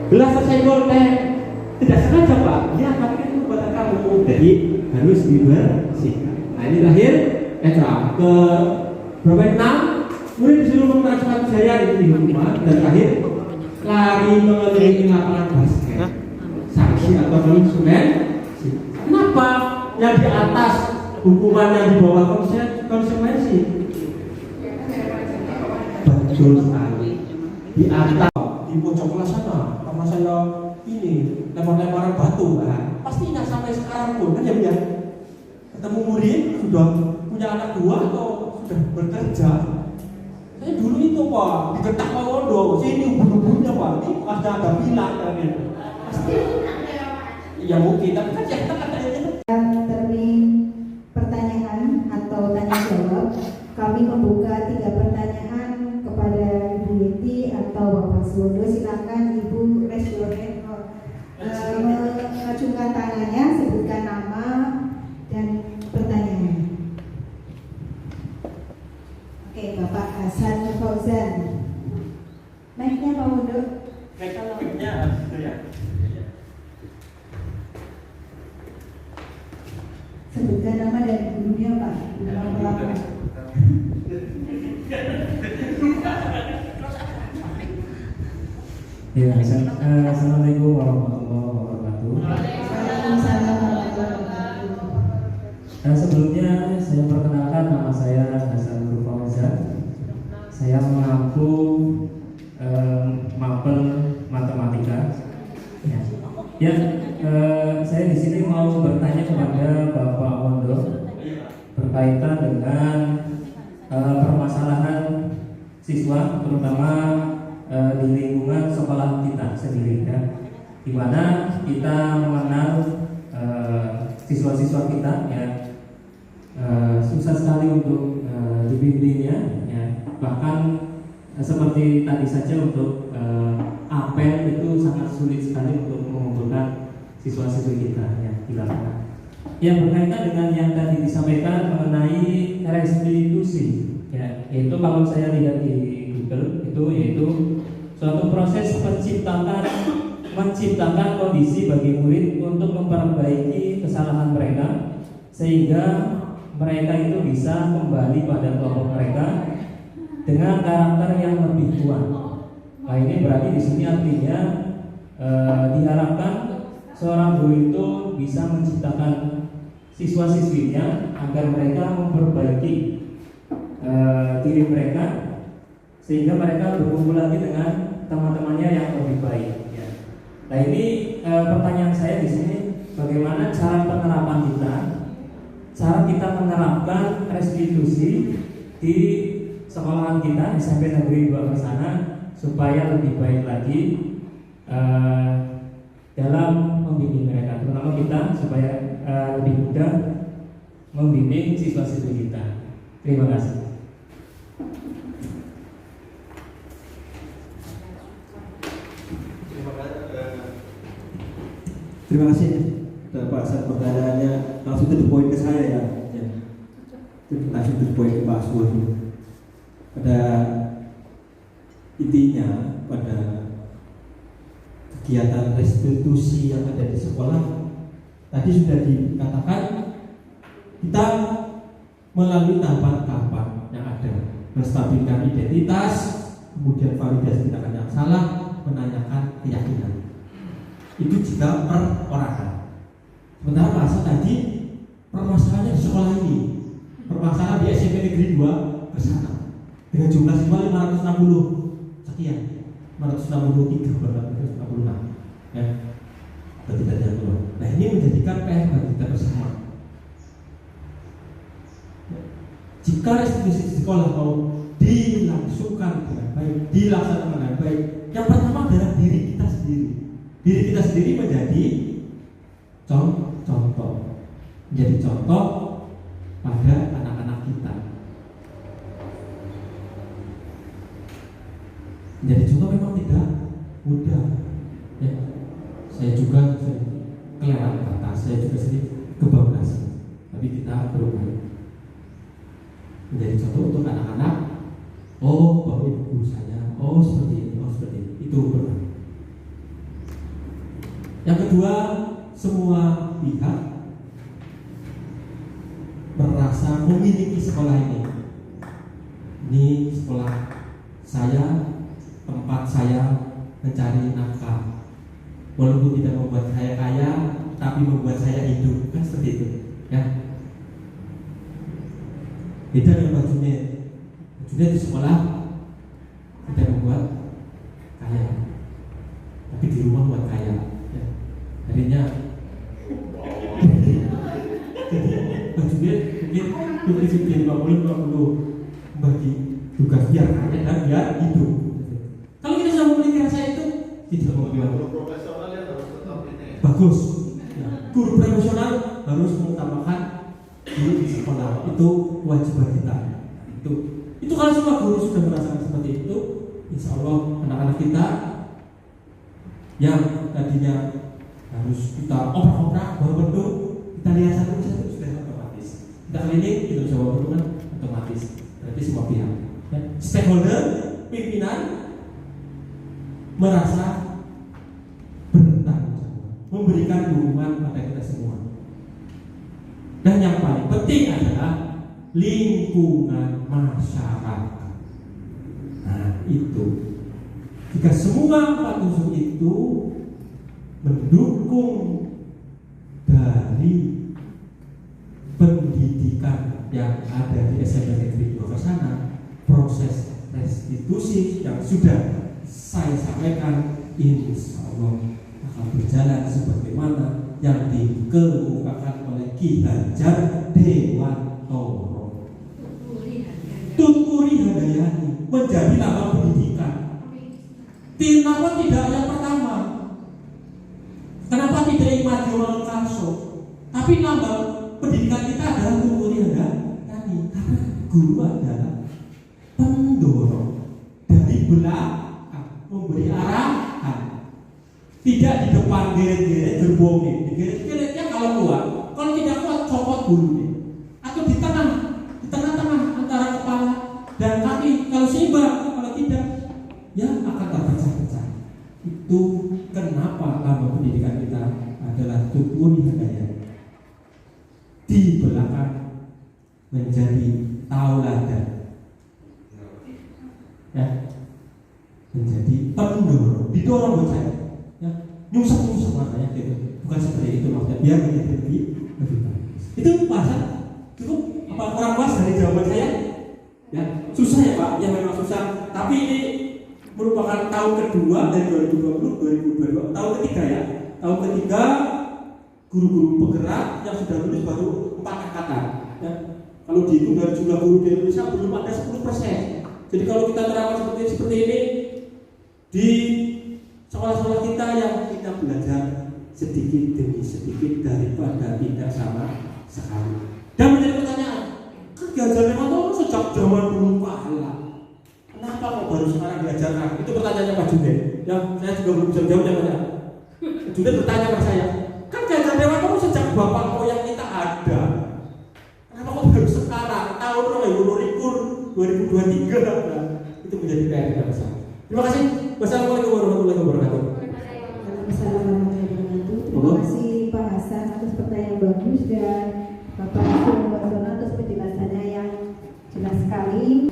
Gelas tersenggol teh. Tidak sengaja Pak, ya tapi kan itu perbuatan kamu, jadi harus dibersihkan. Nah ini terakhir, ke berapa 6, murid disuruh menggunakan saya itu hukuman, dan terakhir lari mengelilingi lapangan basket, sanksi atau konsekuensi. Kenapa yang di atas hukuman yang di bawah konsekuensi? Betul sekali. Di atas di pojok kelas sana, sama saya ini lempar-lemparan batu kan, pasti ingat sampai sekarang pun kan ya ketemu murid sudah punya anak 2 atau sudah bekerja. Saya dulu itu Pak digetak Pak Wondo, sini ubun-ubunnya Pak, ini pasti ada bilang kan ya. Pasti ya mungkin tapi kan ya kita katanya termin pertanyaan atau tanya jawab. Kami membuka 3 pertanyaan kepada Ibu Yeti atau Bapak Suwondo. Silakan Ibu raise your hand, mengacungkan tangannya, sebutkan nama dan pertanyaannya. Oke, Bapak Hasan Fauzan. Mic-nya Pak Wondo. Mic-nya itu ya. Sebutkan nama dan gurunya Pak. Nama pelapor. Ya, assalamualaikum warahmatullahi wabarakatuh. Waalaikumsalam warahmatullahi wabarakatuh. Sebelumnya saya perkenalkan, nama saya Hasan Fauzan. Saya mengaku mapel matematika. Saya di sini mau bertanya kepada Bapak Wondo berkaitan dengan permasalahan siswa, terutama di lingkungan sekolah kita sendiri, ya, di mana kita mengenal siswa-siswa kita, ya, susah sekali untuk dibimbingnya, ya. Bahkan seperti tadi saja untuk apel itu sangat sulit sekali untuk mengumpulkan siswa-siswi kita, ya, di lapangan. yang berkaitan dengan yang tadi disampaikan mengenai restitusi, ya, itu kalau saya lihat di Google itu yaitu suatu proses menciptakan kondisi bagi murid untuk memperbaiki kesalahan mereka sehingga mereka itu bisa kembali pada kelompok mereka dengan karakter yang lebih kuat. Nah, ini berarti di sini artinya diharapkan seorang guru itu bisa menciptakan siswa-siswinya agar mereka memperbaiki diri mereka sehingga mereka berkumpul lagi dengan teman-temannya yang lebih baik. Ya. Nah, ini pertanyaan saya di sini, bagaimana cara penerapan kita menerapkan restitusi di sekolahan kita SMP Negeri 2 Kersana supaya lebih baik lagi dalam membimbing mereka, terutama kita supaya lebih mudah membimbing siswa-siswi kita. Terima kasih. Terima kasih Pak Hasan, pertanyaannya langsung to the point ke saya ya. Langsung to the point ke Pak Aswur. Pada intinya pada kegiatan restitusi yang ada di sekolah tadi sudah dikatakan kita melalui tahapan-tahapan yang ada, menstabilkan identitas, kemudian validasi tindakan yang salah, menanyakan keyakinan. Itu jika perorangan. Sementara Pak Hasan tadi permasalahannya di sekolah ini, permasalahan di SMP Negeri 2 Kersana dengan jumlah siswa 560 sekian, 563 566 ya, berarti tidak keluar. Nah, ini menjadikan PR bagi kita bersama. Jika restitusi di sekolah mau dilangsungkan dengan baik, dilaksanakan dengan baik, yang pertama adalah diri kita sendiri. Diri kita sendiri menjadi contoh, menjadi contoh pada anak-anak kita. Menjadi contoh memang tidak mudah. Ya, saya juga kelewat kata, saya juga sedikit kebablasan, tapi kita berubah. Menjadi contoh untuk anak-anak. Oh, bapak ibu guru saya, oh seperti ini, oh seperti ini. Itu pertama. Yang kedua, semua pihak merasa memiliki sekolah ini. Ini sekolah saya, tempat saya mencari nafkah. Walaupun tidak membuat saya kaya, tapi membuat saya hidup, kan seperti itu, ya. Beda dengan Pak Junaid. Pak Junaid di sekolah tidak membuat kaya, tapi di rumah buat kaya. Ya. Akhirnya, jadi Pak Junaid mungkin 50-50 bagi tugas biar kaya dan biar hidup. Kalau kita sudah memiliki rasa itu, tidak mau guru profesional yang harus tetap ini. Bagus. Ya. Guru profesional harus mengutamakan guru di sekolah, itu kewajiban kita. Itu kalau semua guru sudah merasakan seperti itu, insya Allah anak-anak kita yang tadinya harus kita obrak-obrak bawa bentuk, kita lihat satu-satu sudah otomatis. Kita klinik kita bisa bawa bentuk kan otomatis. Berarti semua pihak, ya. Stakeholder, pimpinan merasa bertanggung jawab, memberikan dukungan pada kita semua. Dan yang paling penting adalah lingkungan masyarakat. Nah, itu jika semua empat unsur itu mendukung dari pendidikan yang ada di SMP Negeri 2 Kersana, proses restitusi yang sudah saya sampaikan insya Allah akan berjalan sebagaimana yang dikemukakan oleh Ki Hajar Dewantoro. Tuturi Handayani menjadi lambang pendidikan. Kenapa tidak yang pertama? Kenapa tidak Immanuel Karso? Tapi lambang pendidikan kita adalah Tuturi Handayani, karena guru adalah pendorong dari belakang, memberi arahan. Tidak di depan geret-geret gerbongnya. Di geret-geretnya kalau kuat, kalau tidak kuat bulunya, atau di tengah-tengah antara kepala dan kaki. Kalau seimbang, kalau tidak, ya akan terpecah-pecah. Itu kenapa lambang pendidikan kita adalah tukun hidayah. Di belakang menjadi tauladan, ya, menjadi pendorong, didorong buat saya, ya, nyungsep makanya gitu. Bukan seperti itu maksudnya, biar menjadi lebih baik. Itu bahasa cukup apa kurang pas dari jawaban saya? Ya, susah ya Pak, ya memang susah. Tapi ini merupakan tahun kedua dari 2020, tahun ketiga ya. Tahun ketiga guru-guru penggerak yang sudah lulus baru 4 angkatan. Ya. Kalau dihitung dari jumlah guru di Indonesia belum ada 10%. Jadi kalau kita terapkan seperti ini di sekolah-sekolah kita, yang kita belajar sedikit demi sedikit daripada tidak sama sekali. Dan menjadi pertanyaan, kan diajar Novanto sejak zaman dulu kala, kenapa kok baru sekarang diajarkan? Itu pertanyaannya Pak Junet. Ya, saya juga belum bisa jawab ya. Junet bertanya pada saya, kan diajar Novanto sejak bapak moyang kita ada, kenapa kok baru sekarang tahun 2023? Nah, itu menjadi PR kita bersama. Terima kasih. Wassalamualaikum warahmatullahi wabarakatuh. Terima kasih Pak Hasan atas pertanyaan bagus dan Bapak Suwondo atas penjelasannya yang jelas sekali.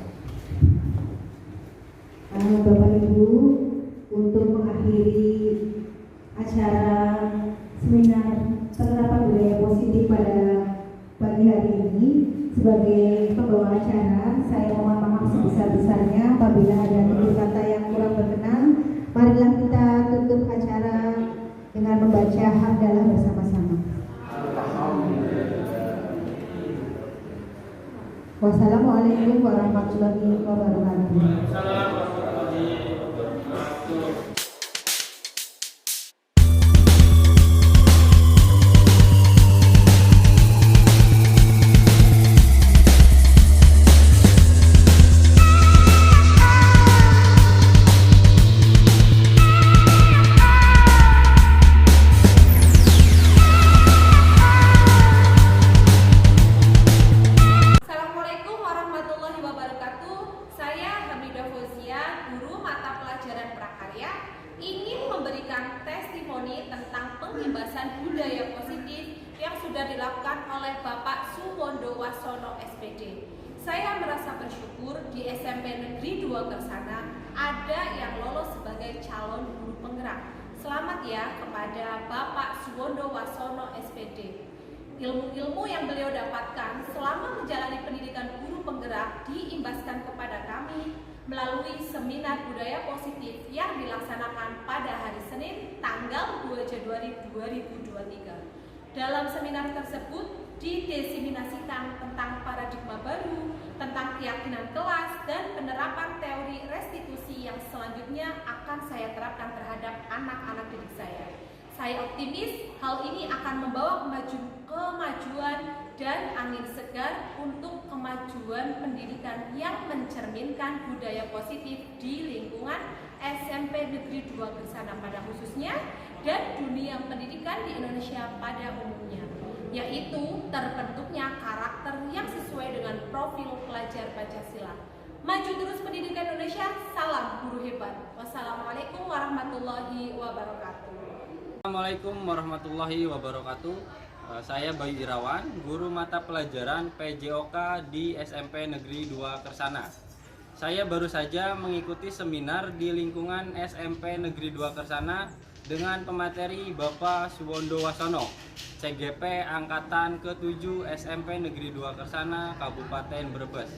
Bapak Ibu, untuk mengakhiri acara seminar penerapan budaya positif pada pagi hari ini, sebagai pembawa acara, saya mohon maaf sebesar-besarnya apabila ada tutur kata yang kurang berkenan. Marilah kita tutup acara dengan membaca hamdalah bersama-sama. Wassalamualaikum warahmatullahi wabarakatuh. Budaya positif yang sudah dilakukan oleh Bapak Suwondo Wasono SPD. Saya merasa bersyukur di SMP Negeri 2 Kersana ada yang lolos sebagai calon guru penggerak. Selamat ya kepada Bapak Suwondo Wasono SPD. Ilmu-ilmu yang beliau dapatkan selama menjalani pendidikan guru penggerak diimbaskan kepada kami melalui seminar budaya positif yang dilaksanakan pada hari Senin tanggal 2 Januari 2023. Dalam seminar tersebut didiseminasikan tentang paradigma baru, tentang keyakinan kelas, dan penerapan teori restitusi yang selanjutnya akan saya terapkan terhadap anak-anak didik saya. Saya optimis hal ini akan membawa kemajuan dan angin segar untuk kemajuan pendidikan yang mencerminkan budaya positif di lingkungan SMP Negeri 2 Kersana pada khususnya dan dunia pendidikan di Indonesia pada umumnya, yaitu terbentuknya karakter yang sesuai dengan profil pelajar Pancasila. Maju terus pendidikan Indonesia, salam guru hebat. Wassalamualaikum warahmatullahi wabarakatuh. Assalamualaikum warahmatullahi wabarakatuh. Saya Bayu Irawan, guru mata pelajaran PJOK di SMP Negeri 2 Kersana. Saya baru saja mengikuti seminar di lingkungan SMP Negeri 2 Kersana dengan pemateri Bapak Suwondo Wasono, CGP Angkatan ke-7 SMP Negeri 2 Kersana, Kabupaten Brebes.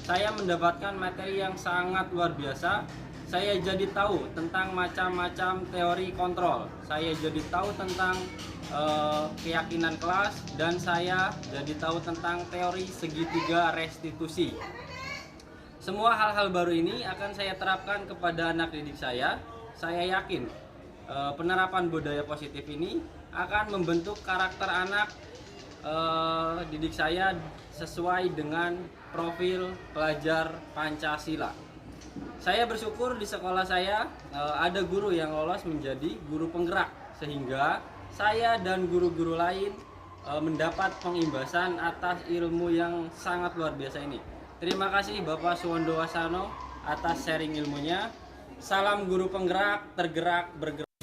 Saya mendapatkan materi yang sangat luar biasa. Saya jadi tahu tentang macam-macam teori kontrol. Saya jadi tahu tentang keyakinan kelas, dan saya jadi tahu tentang teori segitiga restitusi. Semua hal-hal baru ini akan saya terapkan kepada anak didik saya. Saya yakin penerapan budaya positif ini akan membentuk karakter anak didik saya sesuai dengan profil pelajar Pancasila. Saya bersyukur di sekolah saya ada guru yang lolos menjadi guru penggerak, sehingga saya dan guru-guru lain mendapat pengimbasan atas ilmu yang sangat luar biasa ini. Terima kasih Bapak Suwondo Wasono atas sharing ilmunya. Salam guru penggerak, tergerak, bergerak.